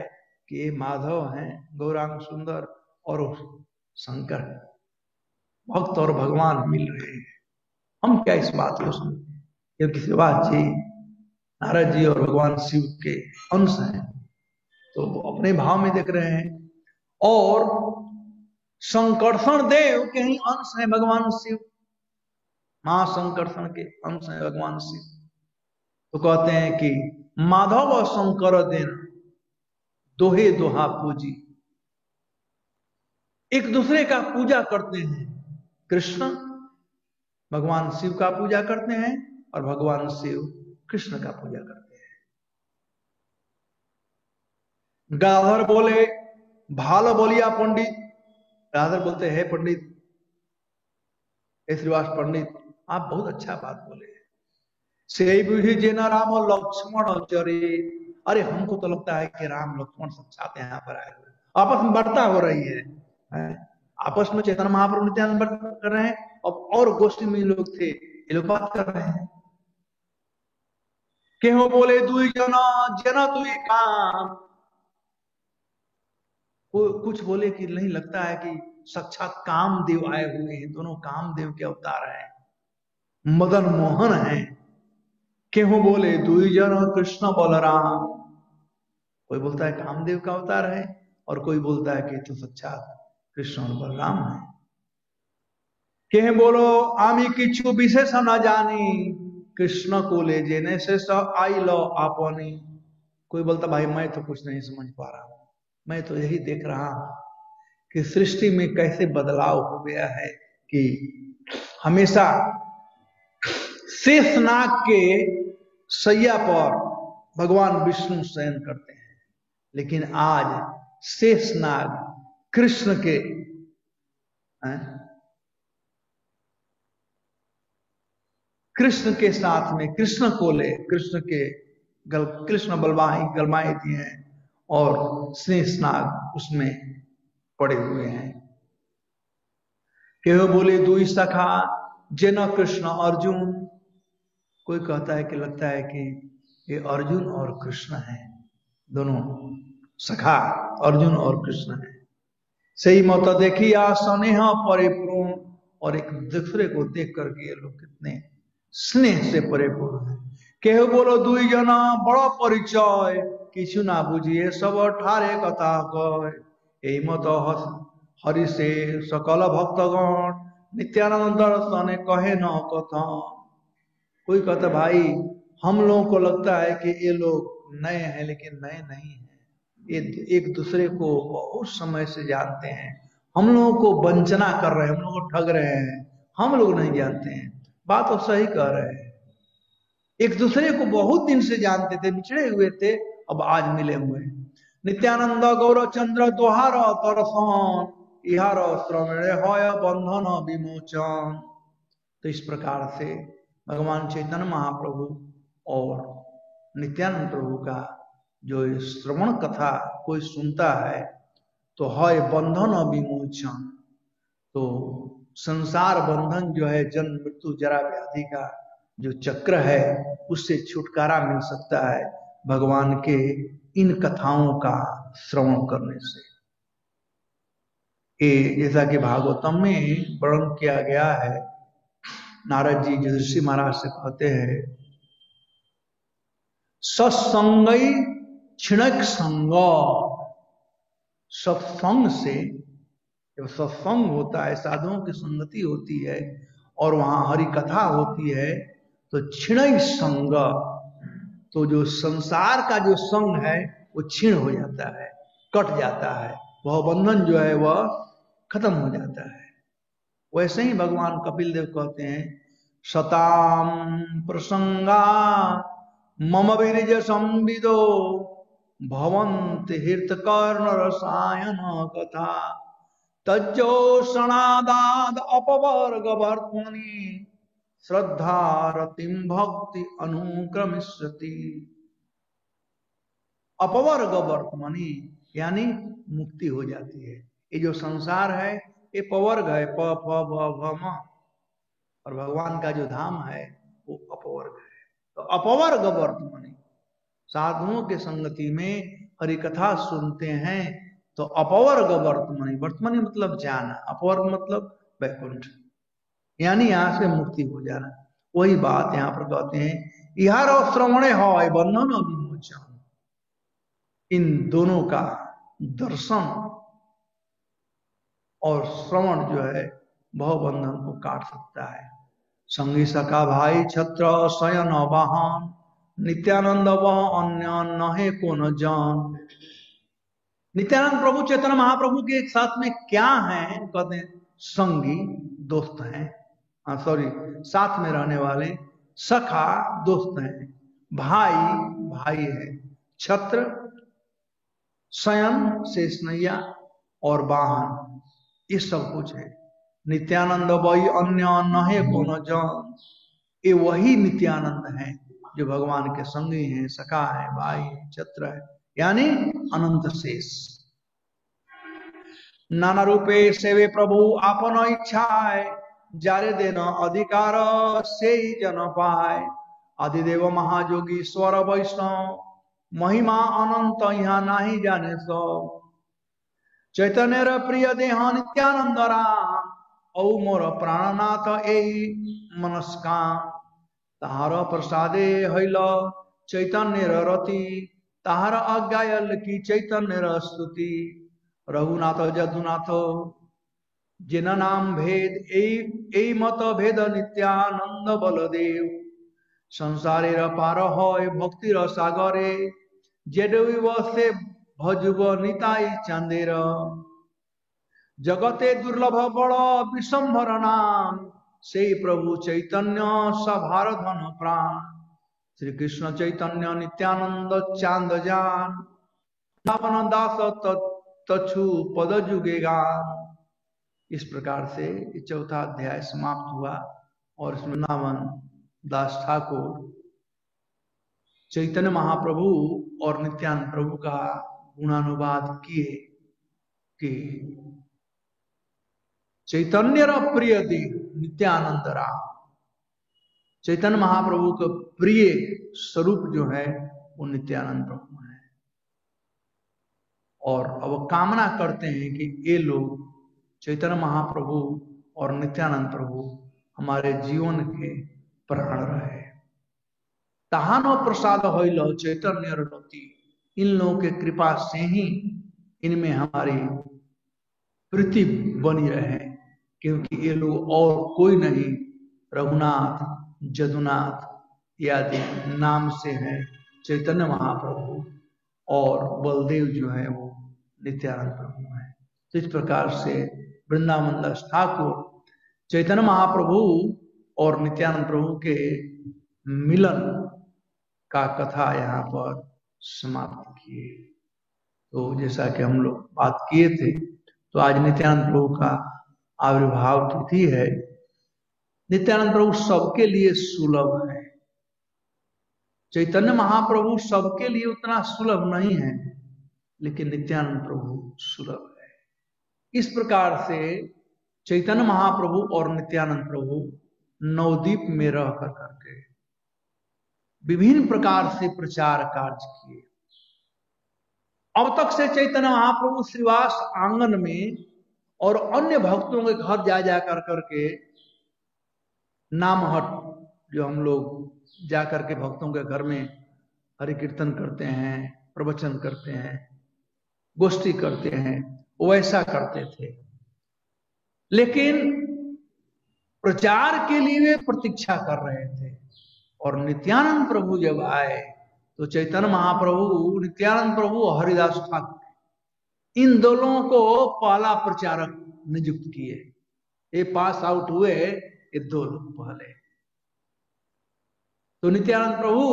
कि ये माधव हैं, गौरांग सुंदर और शंकर भक्त और भगवान मिल रहे हैं, हम क्या इस बात को समझे, क्योंकि श्रीवास जी नारद जी और भगवान शिव के अंश हैं, तो वो अपने भाव में देख रहे हैं। और संकर्षण देव के ही अंश है भगवान शिव, महासंकर्षण के अंश है भगवान शिव। तो कहते हैं कि माधव और शंकर देना दोहे दोहा पूजी, एक दूसरे का पूजा करते हैं। कृष्ण भगवान शिव का पूजा करते हैं और भगवान शिव कृष्ण का पूजा करते हैं। गाधर बोले भालो बोलिया पंडित, गाधर बोलते हैं पंडित, हे श्रीवास पंडित आप बहुत अच्छा बात बोले, से बुझी जेना राम और लक्ष्मण चरे। अरे हमको तो लगता है कि राम लक्ष्मण सब साथ यहाँ पर आए हुए, आपस में वार्ता हो रही है, आपस में चैतन्य महाप्रभु नित्यानंद कर रहे हैं, और गोष्ठी में लोग थे, ये लोग बात कर रहे हैं। केहो बोले दुई जना जना दुई काम, कुछ बोले कि नहीं लगता है कि साक्षात कामदेव आए हुए हैं, दोनों कामदेव के अवतार हैं, मदन मोहन हैं। केहू बोले दुई जन कृष्ण बलराम, कोई बोलता है कामदेव का अवतार है और कोई बोलता है कि तो साक्षात कृष्ण और बलराम है। केहे बोलो आमी किछु विशेष न जानी, कृष्ण को ले जेने से आई लो आपनी। कोई बोलता भाई मैं तो कुछ नहीं समझ पा रहा हूं, मैं तो यही देख रहा हूं कि सृष्टि में कैसे बदलाव हो गया है कि हमेशा शेषनाग के सैया पर भगवान विष्णु शयन करते हैं, लेकिन आज शेषनाग कृष्ण के कृष्ण के साथ में, कृष्ण को ले, कृष्ण के कृष्ण बलवाही गलमाई दिए हैं और शेषनाग उसमें पड़े हुए हैं। केहो बोले दुई सखा जेना कृष्ण अर्जुन, कोई कहता है कि लगता है कि ये अर्जुन और कृष्ण हैं, दोनों सखा अर्जुन और कृष्ण हैं। सही मत देखिया स्नेह परिपूर्ण, और एक दूसरे को देख करके ये लोग कितने स्नेह से परिपूर्ण है। केहू बोलो दुई जना बड़ा परिचय, किछु ना बुझिए सब ठारे कथा कह। यही मत हरि से सकल भक्तगण, नित्यानंद दर्शन कहे न कथा। कोई कहता भाई हम लोगों को लगता है कि ये लोग नए हैं, लेकिन नए नहीं हैं, ये एक दूसरे को बहुत समय से जानते हैं, हम लोगों को वंचना कर रहे हैं, हम लोगों को ठग रहे हैं, हम लोग नहीं जानते हैं। बात तो सही कह रहे हैं, एक दूसरे को बहुत दिन से जानते थे, बिछड़े हुए थे, अब आज मिले हुए हैं। नित्यानंद गौर चंद्र दोहार तरसन, इहार श्रवण होय बंधन विमोचन। तो इस प्रकार से भगवान चैतन्य महाप्रभु और नित्यानंद प्रभु का जो श्रवण कथा कोई सुनता है तो है बंधन विमोचन, तो संसार बंधन जो है जन्म मृत्यु जरा व्याधि का जो चक्र है उससे छुटकारा मिल सकता है भगवान के इन कथाओं का श्रवण करने से। ये जैसा कि भागवतम में वर्णन किया गया है, नारद जी युधिष्ठिर महाराज से कहते हैं सत्संगई क्षणिक संग, सत्संग से, जब सत्संग होता है, साधुओं की संगति होती है और वहां हरि कथा होती है, तो क्षणिक संग, तो जो संसार का जो संग है वो क्षीण हो जाता है, कट जाता है, वह बंधन जो है वह खत्म हो जाता है। वैसे ही भगवान कपिल देव कहते हैं सताम प्रसंगा मम विरज संविदो भवंत हित कर्ण रसायन कथा, तज्जोषणादाद अपवर्ग वर्त्मनि श्रद्धा रतिम भक्ति अनुक्रमिष्यति। अपवर्ग वर्त्मनि यानी मुक्ति हो जाती है। ये जो संसार है ये पवर्ग है, प फ भ भ म, और भगवान का जो धाम है वो अपवर्ग है। तो अपवर्ग वर्त्मनि, साधुओं के संगति में हरि कथा सुनते हैं तो अपवर्ग वर्त्मनि, वर्त्मनि मतलब जाना, अपवर्ग मतलब वैकुंठ, यानी यहां से मुक्ति हो जाना। वही बात यहाँ पर कहते हैं, इहार और श्रवणे है बंधन विमोचन। इन दोनों का दर्शन और श्रवण जो है भवबंधन को काट सकता है। संगी सखा भाई छत्र शयन वाहन, नित्यानंद वह अन्य नहे को न जान। नित्यानंद प्रभु चैतन्य महाप्रभु के एक साथ में क्या है, कहते हैं संगी दोस्त हैं, सॉरी साथ में रहने वाले, सखा दोस्त हैं, भाई भाई है, छत्र शयन शेषनैया और वाहन, ये सब कुछ है। नित्यानंद वही अन्य नहे को न जान, ये वही नित्यानंद है जो भगवान के संगी हैं, सखा है, भाई है, छत्र है, यानी अनंत शेष। नाना रूपे सेवे प्रभु आपन इच्छा है, जारे देना अधिकार से ही जन पाए। आदिदेव महाजोगी स्वर वैष्णव, महिमा अनंत यहाँ नाही जाने सो। चैतन्य प्रिय देह नित्यानंद राम, औ मोर प्राणनाथ ए मनस्का। ताहार प्रसादे हैल चैतन्य रति, ताहार आज्ञायल की चैतन्य स्तुति। रघुनाथ जदुनाथ जिन नाम भेद ए मत भेद नित्यानंद बलदेव। संसारेर पार है भक्तिर सागरे, जेडविव से भजुग निताई चांदेर। जगते दुर्लभ बड़ विशंभर नाम, से प्रभु चैतन्य सभार धन प्राण। श्री कृष्ण चैतन्य नित्यानंद चांद जान, नावन दास तछु पद जुगेगा। इस प्रकार से चौथा अध्याय समाप्त हुआ और इसमें नावन दास ठाकुर चैतन्य महाप्रभु और नित्यानंद प्रभु का गुणानुवाद किए कि चैतन्य प्रिय देव नित्यानंद राम, चैतन्य महाप्रभु का प्रिय स्वरूप जो है वो नित्यानंद प्रभु है। और अब कामना करते हैं कि ये लोग चैतन्य महाप्रभु और नित्यानंद प्रभु हमारे जीवन के प्राण रहे। ताहानो प्रसाद होइल चैतन्य रति, इन लोगों के कृपा से ही इनमें हमारी प्रीति बनी रहे, क्योंकि ये लोग और कोई नहीं रघुनाथ जदुनाथ आदि नाम से हैं चैतन्य महाप्रभु, और बलदेव जो है वो नित्यानंद प्रभु है। तो इस प्रकार से वृंदावन दास ठाकुर चैतन्य महाप्रभु और नित्यानंद प्रभु के मिलन का कथा यहाँ पर समाप्त किए। तो जैसा कि हम लोग बात किए थे, तो आज नित्यानंद प्रभु का आविर्भाव तिथि है। नित्यानंद प्रभु सबके लिए सुलभ है, चैतन्य महाप्रभु सबके लिए उतना सुलभ नहीं है, लेकिन नित्यानंद प्रभु सुलभ है। इस प्रकार से चैतन्य महाप्रभु और नित्यानंद प्रभु नवद्वीप में रह करके विभिन्न प्रकार से प्रचार कार्य किए। अब तक से चैतन्य महाप्रभु श्रीवास आंगन में और अन्य भक्तों के घर जा करके नामहट, जो हम लोग जा करके भक्तों के घर में हरि कीर्तन करते हैं, प्रवचन करते हैं, गोष्ठी करते हैं, वैसा करते थे। लेकिन प्रचार के लिए वे प्रतीक्षा कर रहे थे। और नित्यानंद प्रभु जब आए तो चैतन्य महाप्रभु, नित्यानंद प्रभु और हरिदास ठाकुर, इन दोनों को पहला प्रचारक नियुक्त किए। ये पास आउट हुए ये दो लोग पहले। तो नित्यानंद प्रभु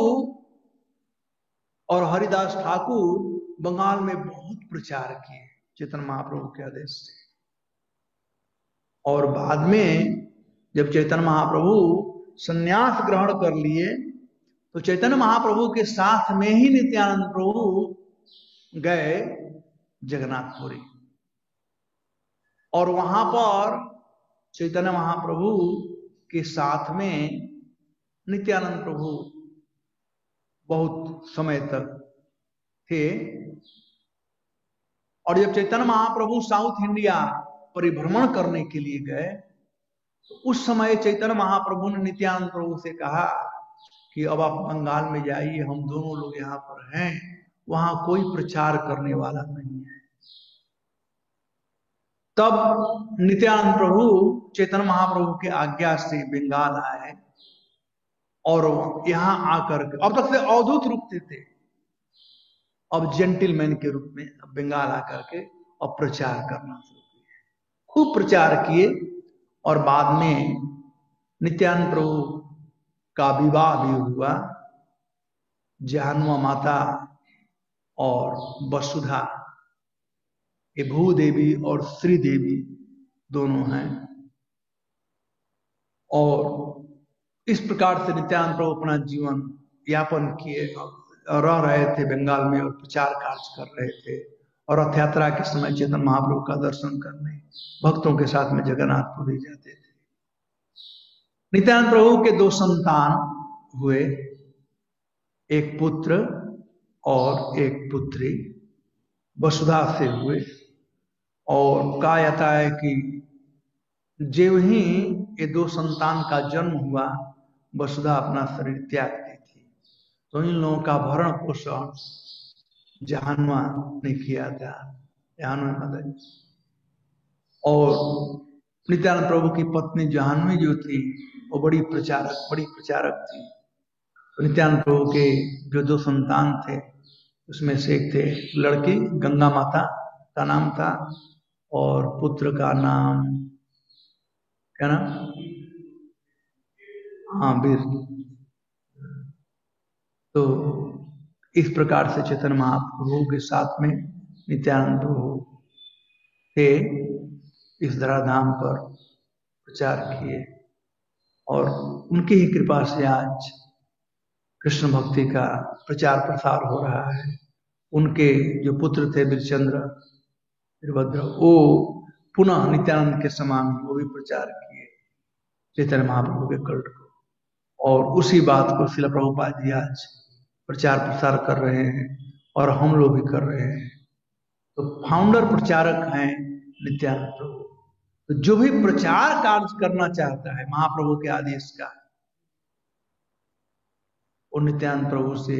और हरिदास ठाकुर बंगाल में बहुत प्रचार किए चैतन्य महाप्रभु के आदेश से। और बाद में जब चैतन्य महाप्रभु संन्यास ग्रहण कर लिए तो चैतन्य महाप्रभु के साथ में ही नित्यानंद प्रभु गए जगन्नाथपुरी, और वहां पर चैतन्य महाप्रभु के साथ में नित्यानंद प्रभु बहुत समय तक थे। और जब चैतन्य महाप्रभु साउथ इंडिया परिभ्रमण करने के लिए गए तो उस समय चैतन्य महाप्रभु ने नित्यानंद प्रभु से कहा कि अब आप बंगाल में जाइए, हम दोनों लोग यहाँ पर हैं, वहां कोई प्रचार करने वाला नहीं है। तब नित्यानंद प्रभु चैतन्य महाप्रभु के आज्ञा से बंगाल आए और यहां आकर के अब तक से अवधूत रूप थे, अब जेंटलमैन के रूप में बंगाल आकर के अब प्रचार करना शुरू किए, खूब प्रचार किए। और बाद में नित्यानंद प्रभु का विवाह भी हुआ। जहानुमा माता और वसुधा, ये भूदेवी और श्रीदेवी दोनों हैं। और इस प्रकार से नित्यानंद प्रभु अपना जीवन यापन किए, रह रहे थे बंगाल में और प्रचार कार्य कर रहे थे। और रथ यात्रा के समय चैतन्य महाप्रभु का दर्शन करने भक्तों के साथ में जगन्नाथपुरी जाते थे। नित्यानंद प्रभु के 2 संतान हुए, एक पुत्र और एक पुत्री, वसुधा से हुए। और कहा जाता है कि जो ही ये 2 संतान का जन्म हुआ, वसुधा अपना शरीर त्याग दी थी। तो इन लोगों का भरण पोषण जहानुमा ने किया था, जहानुमा माता जी। और नित्यानंद प्रभु की पत्नी जहानुमा जो थी वो बड़ी प्रचारक थी। तो नित्यानंद प्रभु के जो 2 संतान थे उसमें से एक थे लड़की गंगा माता का नाम था, और पुत्र का नाम क्या नाम, हाँ वीर। तो इस प्रकार से चैतन्य महाप्रभु के साथ में नित्यानंद प्रभु थे, इस धराधाम पर प्रचार किए। और उनकी ही कृपा से आज कृष्ण भक्ति का प्रचार प्रसार हो रहा है। उनके जो पुत्र थे वीरचंद्र, वीरभद्र, वो पुनः नित्यानंद के समान वो भी प्रचार किए चैतन्य महाप्रभु के कल्ट को। और उसी बात को श्रील प्रभुपाद जी आज प्रचार प्रसार कर रहे हैं और हम लोग भी कर रहे हैं। तो फाउंडर प्रचारक हैं नित्यानंद प्रभु। तो जो भी प्रचार कार्य करना चाहता है महाप्रभु के आदेश का, वो नित्यानंद प्रभु से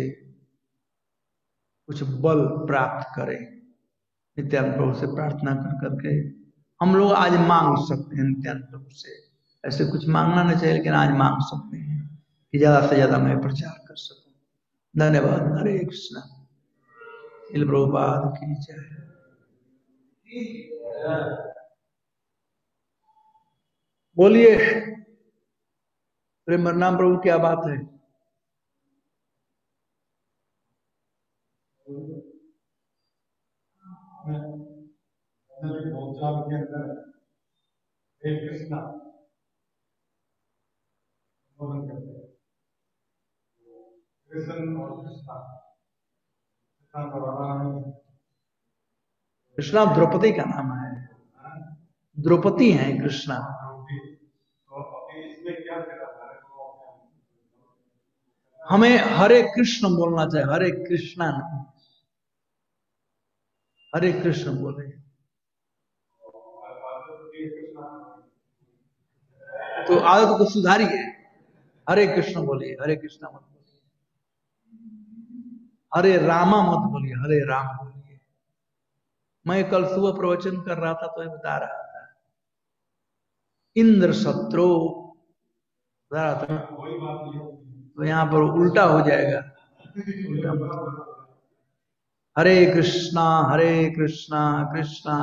कुछ बल प्राप्त करे। नित्यानंद प्रभु से प्रार्थना कर करके हम लोग आज मांग सकते हैं नित्यानंद प्रभु से। ऐसे कुछ मांगना नहीं चाहिए, लेकिन आज मांग सकते हैं कि ज्यादा से ज्यादा मैं प्रचार कर सकूं। धन्यवाद। हरे कृष्णा। श्रील प्रभुपाद की जय। बोलिए प्रेम नाम प्रभु, क्या बात है। के अंदर हे कृष्णा कृष्ण और कृष्णा द्रौपदी का नाम है, द्रौपदी है कृष्णा। हमें हरे कृष्ण बोलना चाहिए, हरे कृष्णा नहीं, हरे कृष्ण बोले। तो आदत को सुधारिए, हरे कृष्ण बोलिए, हरे कृष्णा मत बोलिए, हरे रामा मत बोलिए, हरे राम बोलिए। मैं कल सुबह प्रवचन कर रहा था तो बता रहा था, इंद्र शत्रु बता रहा था, तो यहां पर उल्टा हो जाएगा, उल्टा मत। हरे कृष्णा कृष्णा कृष्णा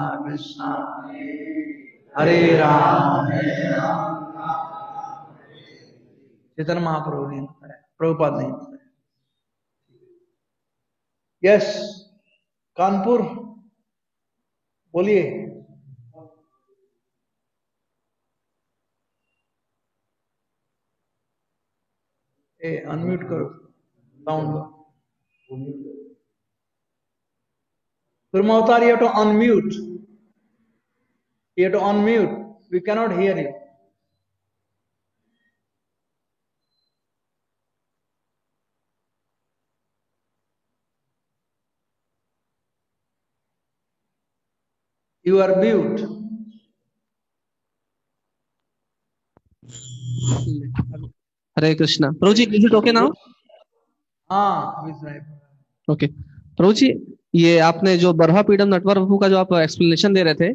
हरे राम चैतन्य महाप्रभु ने बताया, प्रभुपाद नहीं बताया। यस कानपुर बोलिए। अनम्यूट करो sound. Kurma you have to unmute. You have to unmute. We cannot hear you. You are mute. Hare Krishna. प्रभु ji, is it okay now? हाँ, ओके प्रभु जी, ये आपने जो बरहा पीडम नटवर प्रभु का जो आप एक्सप्लेनेशन दे रहे थे,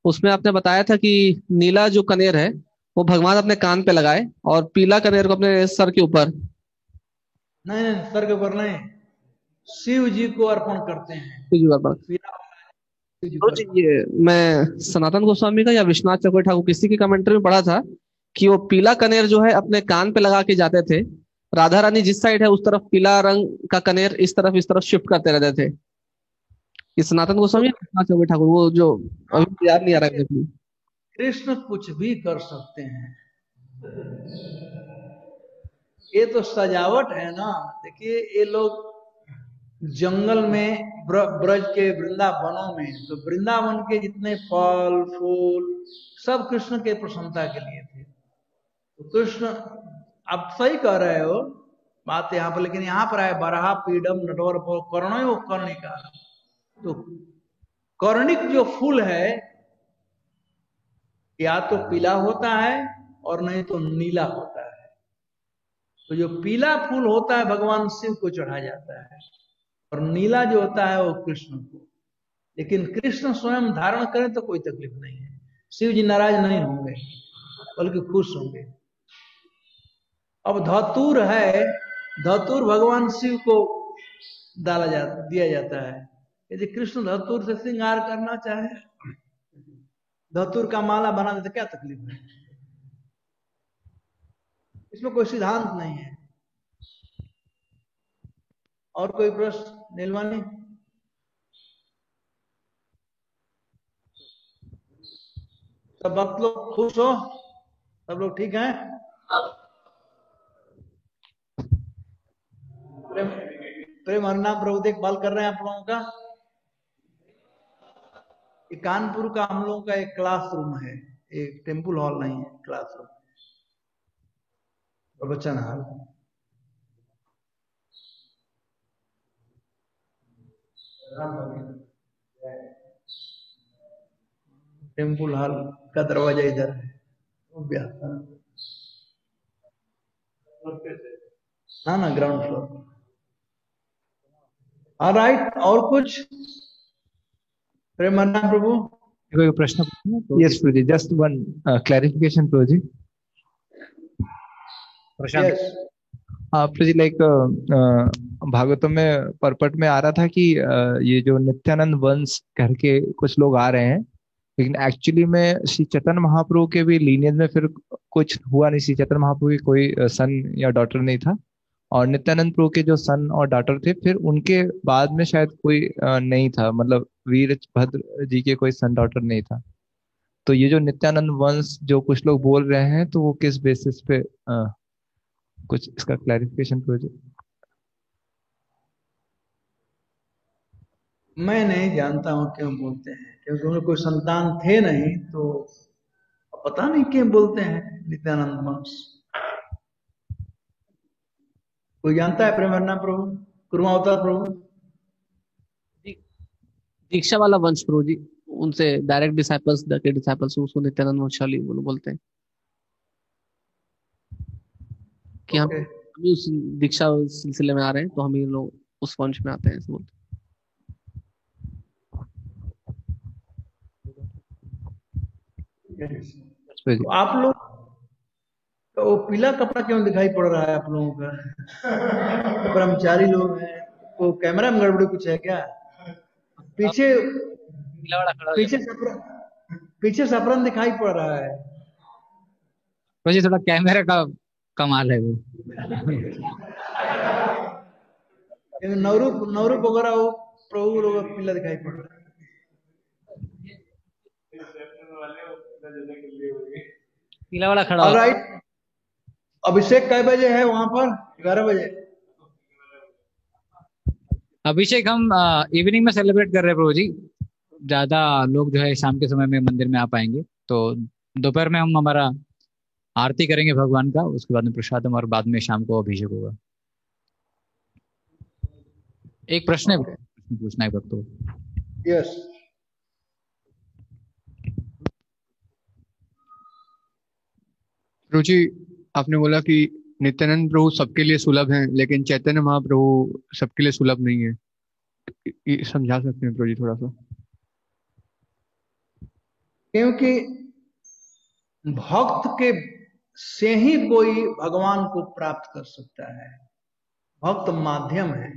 उसमें आपने बताया था कि नीला जो कनेर है वो भगवान अपने कान पे लगाए और पीला कनेर को अपने सर के ऊपर। नहीं नहीं, सर के ऊपर नहीं, शिव जी को अर्पण करते हैं। शिव जी को अर्पण। प्रभु जी, ये मैं सनातन गोस्वामी का या विश्वनाथ चक्रवर्ती ठाकुर किसी की कमेंट्री में पढ़ा था कि वो पीला कनेर जो है अपने कान पे लगा के जाते थे, राधा रानी जिस साइड है उस तरफ पीला रंग का कनेर इस तरफ शिफ्ट करते रहते थे। ये सनातन गोस्वामी या विश्वनाथ चक्रवर्ती ठाकुर, वो जो अभी याद नहीं आ रहा है। कृष्ण कुछ भी कर सकते हैं, ये तो सजावट है ना। देखिए, ये लोग जंगल में ब्रज के वृंदावनों में, तो वृंदावन के जितने फल फूल सब कृष्ण के प्रसन्नता के लिए थे। तो कृष्ण, आप सही कह रहे हो बात यहाँ पर, लेकिन यहाँ पर है बरहा पीडम नटवर कर्ण कर्णिका। तो कर्णिक जो फूल है या तो पीला होता है और नहीं तो नीला होता है। तो जो पीला फूल होता है भगवान शिव को चढ़ा जाता है और नीला जो होता है वो कृष्ण को। लेकिन कृष्ण स्वयं धारण करें तो कोई तकलीफ नहीं है, शिव जी नाराज नहीं होंगे बल्कि खुश होंगे। अब धतूर है, धतूर भगवान शिव को दिया जाता है। यदि कृष्ण धतूर से श्रृंगार करना चाहे, धतूर का माला बना दे तो क्या तकलीफ है, इसमें कोई सिद्धांत नहीं है। और कोई प्रश्न नीलवानी? सब भक्त लोग खुश हो, सब लोग ठीक हैं? प्रेम हरनाम प्रभु देखभाल कर रहे हैं आप लोगों का। कानपुर का हम लोगों का एक क्लासरूम है, एक टेम्पल हॉल नहीं है, क्लासरूम, प्रवचन हॉल। टेम्पल हॉल का दरवाजा इधर है, हाँ ना, ग्राउंड फ्लोर। ऑलराइट, और कुछ? प्रेम प्रभु, कोई प्रश्न? यस प्रभु जी, जस्ट वन क्लैरिफिकेशन प्रभु जी। प्रशांत प्रभु जी, लाइक भागवतम में परपट में आ रहा था कि ये जो नित्यानंद वंश करके कुछ लोग आ रहे हैं, लेकिन एक्चुअली में श्री चैतन्य महाप्रभु के भी लीनियज में फिर कुछ हुआ नहीं। श्री चैतन्य महाप्रभु की कोई सन या डॉटर नहीं था, और नित्यानंद प्रभु के जो सन और डॉटर थे फिर उनके बाद में शायद कोई नहीं था, मतलब वीरभद्र जी के कोई सन डॉटर नहीं था। तो ये जो नित्यानंद वंश जो कुछ लोग बोल रहे हैं, तो वो किस बेसिस पे कुछ इसका क्लैरिफिकेशन प्रोजेक्ट? मैं नहीं जानता हूं क्यों बोलते हैं, क्योंकि उन्हें कोई संतान थे नहीं, तो पता नहीं क्यों बोलते हैं नित्यानंद वंश। कोई जानता है? प्रेमरना प्रभु, कुर्मावतार प्रभु, दीक्षा वाला वंश प्रभु जी, उनसे डायरेक्ट डिसाइपल्स के डिसाइपल्स उसको नित्यानंद वंशाली बोलते हैं कि हम अभी उस दीक्षा सिलसिले में आ रहे हैं, तो हम ये लोग उस वंश में आते हैं ऐसे बोलते हैं। तो आप लोग तो वो पीला कपड़ा क्यों दिखाई पड़ रहा है आप लोगों का? ब्रह्मचारी लोग हैं, वो कैमरा में गड़बड़ी कुछ है क्या? पीछे पीछे सफरन दिखाई पड़ रहा है। मुझे थोड़ा कैमरा का कमाल है वो। नवरूप वगैरह वो प्रभु लोग पीला दिखाई पड़ रहा है। पीला वाला खड़ा। ऑलराइट, अभिषेक कै बजे है वहां पर? 11 बजे। अभिषेक हम इवनिंग में सेलिब्रेट कर रहे हैं प्रभु जी। ज्यादा लोग जो है शाम के समय में मंदिर में आ पाएंगे, तो दोपहर में हम हमारा आरती करेंगे भगवान का, उसके बाद में प्रसादम, और बाद में शाम को अभिषेक होगा। एक प्रश्न है, पूछना है भक्तों। यस। प्रभु जी, आपने बोला कि नित्यानंद प्रभु सबके लिए सुलभ हैं, लेकिन चैतन्य महाप्रभु सबके लिए सुलभ नहीं है। ये समझा सकते हैं प्रभु जी थोड़ा सा? क्योंकि भक्त के से ही कोई भगवान को प्राप्त कर सकता है। भक्त माध्यम है,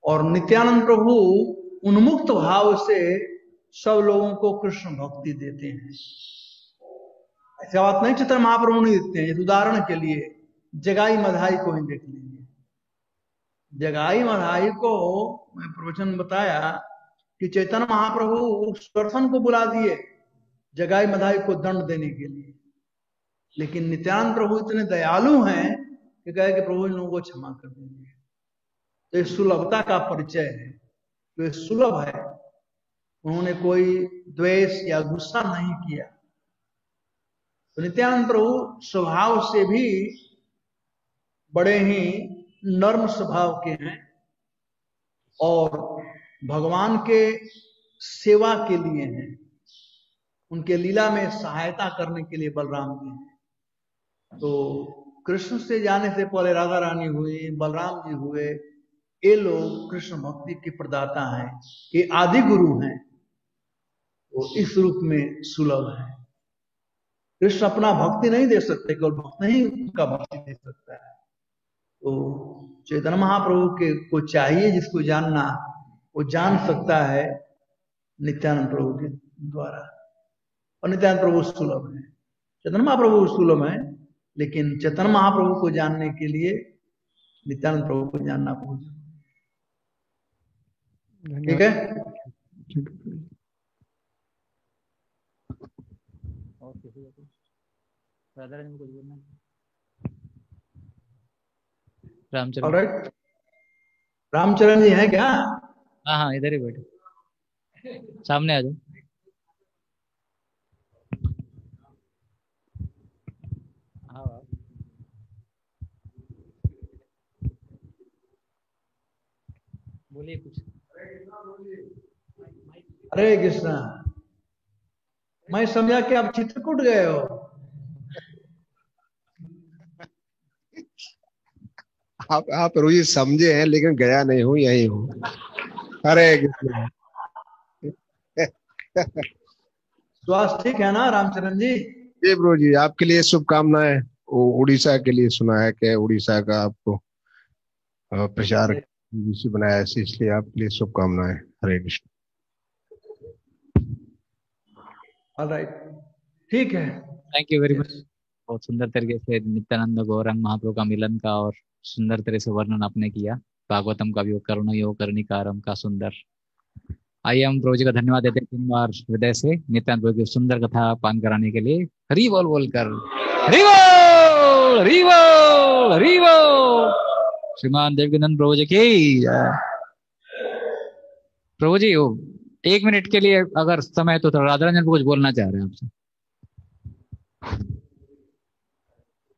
और नित्यानंद प्रभु उन्मुक्त भाव से सब लोगों को कृष्ण भक्ति देते हैं। ऐसा बात नहीं चैतन्य महाप्रभु नहीं देते हैं। उदाहरण के लिए जगाई मधाई को ही देख लीजिए। जगाई मधाई को मैं प्रवचन बताया कि चैतन्य महाप्रभु सुदर्शन को बुला दिए जगाई मधाई को दंड देने के लिए, लेकिन नित्यानंद प्रभु इतने दयालु हैं कि कहे कि प्रभु इन लोगों को क्षमा कर देंगे। तो ये सुलभता का परिचय है। तो ये सुलभ है, उन्होंने कोई द्वेष या गुस्सा नहीं किया। तो नित्यानंद प्रभु स्वभाव से भी बड़े ही नर्म स्वभाव के हैं, और भगवान के सेवा के लिए हैं। उनके लीला में सहायता करने के लिए बलराम जी हैं। तो कृष्ण से जाने से पहले राधा रानी हुई, बलराम जी हुए, ये लोग कृष्ण भक्ति के प्रदाता हैं, ये आदि गुरु हैं। तो इस रूप में सुलभ है। कृष्ण अपना भक्ति नहीं दे सकते, केवल भक्त नहीं उनका भक्ति दे सकता है। तो चैतन्य महाप्रभु के को चाहिए जिसको जानना, वो जान सकता है नित्यानंद प्रभु के द्वारा। और नित्यानंद प्रभु सुलभ है, चैतन्य महाप्रभु सुलभ है, लेकिन चैतन्य महाप्रभु को जानने के लिए नित्यानंद प्रभु को जानना बहुत जरूरी। ठीक है। रामचरण, रामचरण जी हैं क्या? हाँ हाँ, इधर ही बैठे, सामने आ जाओ। बोलिए कुछ। हरे कृष्णा। मैं समझा कि आप चित्रकूट गए हो। आप रोजी समझे हैं, लेकिन गया नहीं हूँ, यही हूँ। हरे कृष्णा। स्वास्थ्य ठीक है ना रामचरण जी? जी प्रभु जी, आपके लिए शुभकामनाएं। उड़ीसा के लिए सुना है कि उड़ीसा का आपको प्रचार बनाया है, इसलिए आपके लिए शुभकामनाएं। हरे कृष्ण। ऑलराइट, ठीक है। Thank you very much. बहुत सुंदर तरीके से नित्यानंद गौरंग महाप्रभु का मिलन का और सुंदर तरह से वर्णन आपने किया। भागवतम का भी करुण योग कर्णिकारम का सुंदर। आइए हम प्रभु जी का धन्यवाद देते हैं 3 बार हृदय से नित्यानंद प्रभु की सुंदर कथा पान कराने के लिए। हरि बोल बोलकर, हरि बोल, हरि बोल, हरि बोल। श्रीमान देवकीनंद प्रभु जी की जय। प्रभु जी 1 मिनट के लिए अगर समय तो राधा रंजन को कुछ बोलना चाह रहे हैं आपसे।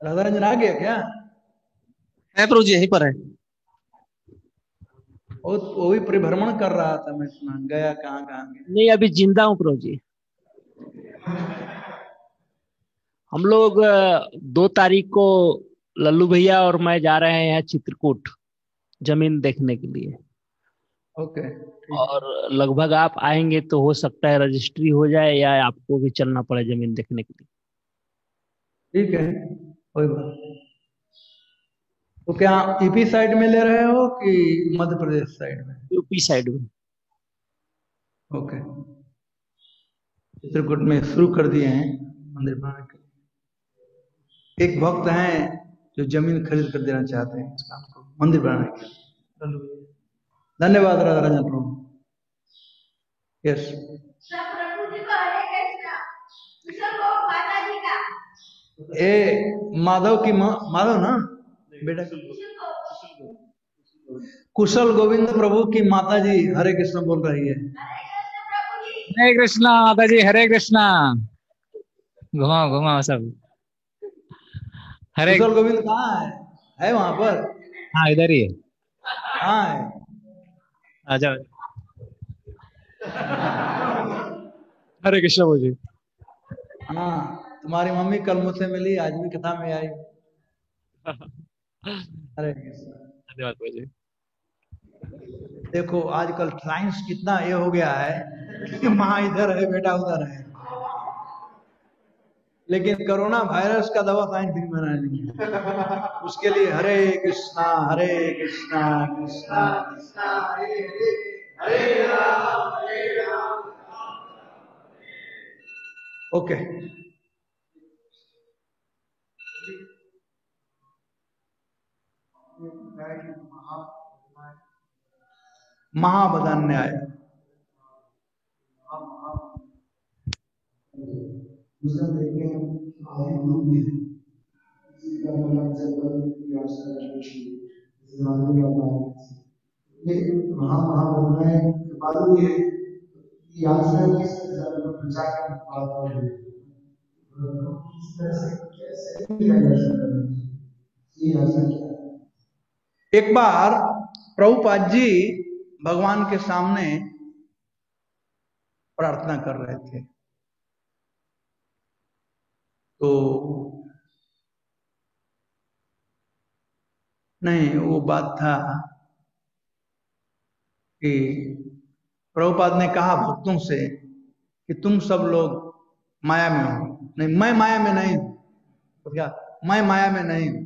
राधा रंजन आ गया क्या? है प्रभु जी, यहीं पर है। वो भी परिभ्रमण कर रहा था, मैं सुना। गया कहाँ कहाँ गया? नहीं, अभी जिंदा हूँ प्रभु जी। हम लोग 2 तारीख को लल्लू भैया और मैं जा रहे हैं चित्रकूट जमीन देखने के लिए। ओके। और लगभग आप आएंगे तो हो सकता है रजिस्ट्री हो जाए, या आपको भी चलना पड़े जमीन देखने के लिए। ठीक है, कोई बात नहीं। तो क्या यूपी साइड में ले रहे हो कि मध्य प्रदेश साइड में? यूपी साइड में। ओके। चित्रकूट में शुरू कर दिए हैं मंदिर बनाने के लिए। एक भक्त हैं जो जमीन खरीद कर देना चाहते हैं इस काम को, मंदिर बनाने के लिए। धन्यवाद राधा रंजन प्रभु। यस। माधव की माधव ना बेटा, कुशल गोविंद प्रभु की माता जी हरे कृष्ण बोल रही है। हरे कृष्णा माता जी, हरे कृष्णा। घुमाओ घुमाओ सब। हरे कुशल गोविंद कहाँ है वहां पर? हाँ इधर ही है। कहाँ है? आ जाओ। हरे कृष्णा बोलिए। हाँ, तुम्हारी मम्मी कल मुझसे मिली, आज भी कथा में आई। हरे कृष्ण। धन्यवाद बोलिए। देखो आजकल साइंस कितना ये हो गया है कि माँ इधर है बेटा उधर है, लेकिन कोरोना वायरस का दवा साइंस नहीं बना नहीं है। उसके लिए हरे कृष्णा कृष्णा कृष्णा हरे हरे, हरे राम। ओके, महाबदन न्याय। एक बार प्रभुपाद जी भगवान के सामने प्रार्थना कर रहे थे, तो नहीं वो बात था कि प्रभुपाद ने कहा भक्तों से कि तुम सब लोग माया में हो। नहीं, मैं माया में नहीं हूं। तो क्या मैं माया में नहीं हूं?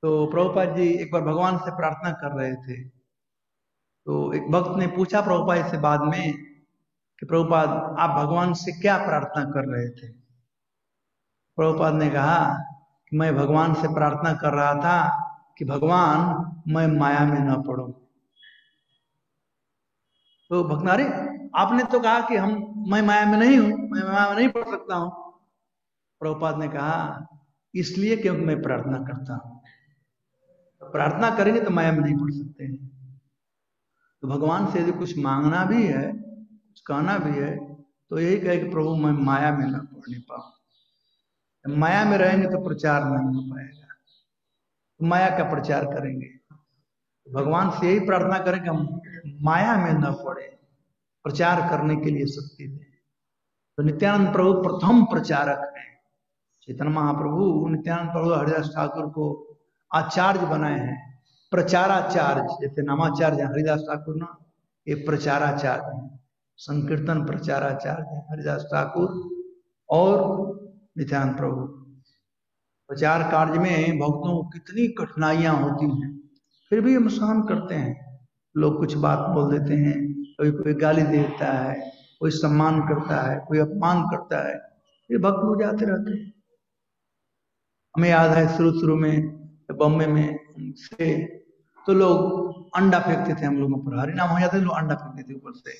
तो प्रभुपाद जी एक बार भगवान से प्रार्थना कर रहे थे, तो एक भक्त ने पूछा प्रभुपाद से बाद में कि प्रभुपाद आप भगवान से क्या प्रार्थना कर रहे थे? प्रभुपाद ने कहा कि मैं भगवान से प्रार्थना कर रहा था कि भगवान मैं माया में न पड़ूं। तो भक्तनारी आपने तो कहा कि मैं माया में नहीं हूं, मैं माया में नहीं पड़ सकता हूं। प्रभुपाद ने कहा इसलिए क्योंकि मैं प्रार्थना करता हूं। तो प्रार्थना करेंगे तो माया में नहीं पड़ सकते हैं। तो भगवान से यदि कुछ मांगना भी है, कुछ कहना भी है, तो यही कहे कि प्रभु मैं माया में न पड़ने पाऊं। माया में रहेंगे तो प्रचार नहीं हो पाएगा, तो माया का प्रचार करेंगे। भगवान से यही प्रार्थना करें कि हम माया में न पड़े, प्रचार करने के लिए शक्ति दें। तो नित्यानंद प्रभु प्रथम प्रचारक हैं। चैतन्य महाप्रभु नित्यानंद प्रभु हरिदास ठाकुर को आचार्य बनाए हैं, प्रचाराचार्य। जैसे नामाचार्य हरिदास ठाकुर ना, ये प्रचाराचार्य हैं। संकीर्तन प्रचाराचार्य हरिदास ठाकुर और नित्यानंद प्रभु। प्रचार कार्य में भक्तों को कितनी कठिनाइयां होती हैं, फिर भी हम सहन करते हैं। लोग कुछ बात बोल देते हैं, कोई कोई गाली देता है, कोई सम्मान करता है, कोई अपमान करता है, ये भक्त लोग जाते रहते हैं। हमें याद है शुरू में बॉम्बे में से तो लोग अंडा फेंकते थे हम लोगों पर। हरिनाम हो जाते लोग अंडा फेंकते थे ऊपर से,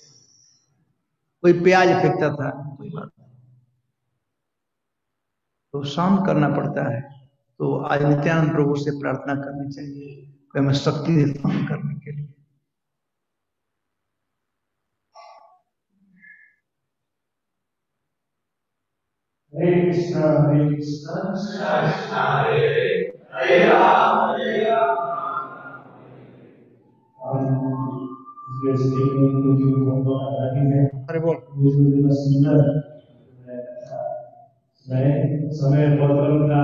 कोई प्याज फेंकता था, कोई बात। तो सहन करना पड़ता है। तो आज नित्यानंद प्रभु से प्रार्थना करनी चाहिए कि हमें शक्ति दे सहन करने के लिए। हरे कृष्णा कृष्णा कृष्णा हरे हरे राम अरे बोल। मैं समय बहुत कम था,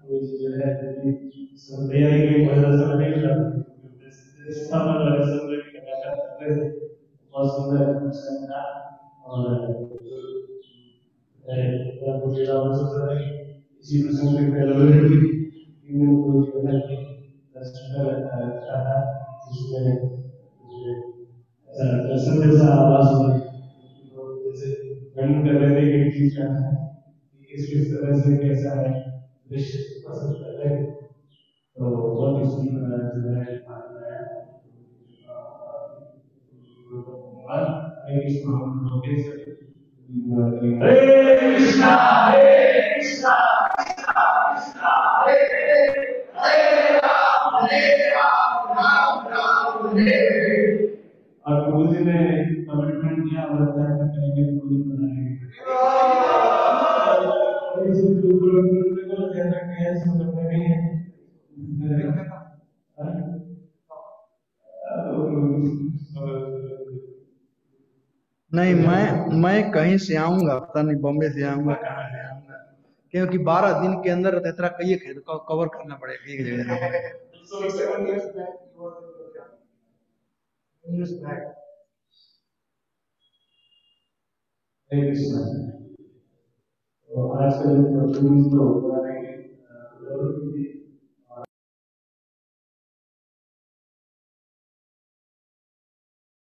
तो जो है तैयारी की वजह से नहीं मिला। बहुत सुंदर था और इसी प्रसंग में पहले दर्शन जैसा आवाज हुआ, जैसे वर्णन कर रहे थे कि चीज क्या है, किस तरह से कैसा है, दृश्य पसंद कर रहे हैं। तो बहुत ही सुंदर जो है हरे कृष्णा हरे कृष्णा और गुरु जी ने कमिटमेंट किया और करेंगे गुरु जी बनाएंगे नहीं, मैं कहीं से आऊंगा, पता नहीं बॉम्बे से आऊंगा, कहाँ से आऊंगा, क्योंकि 12 दिन के अंदर रथयात्रा कई खेत को कवर करना पड़ेगा एक जगह। तो आज का जो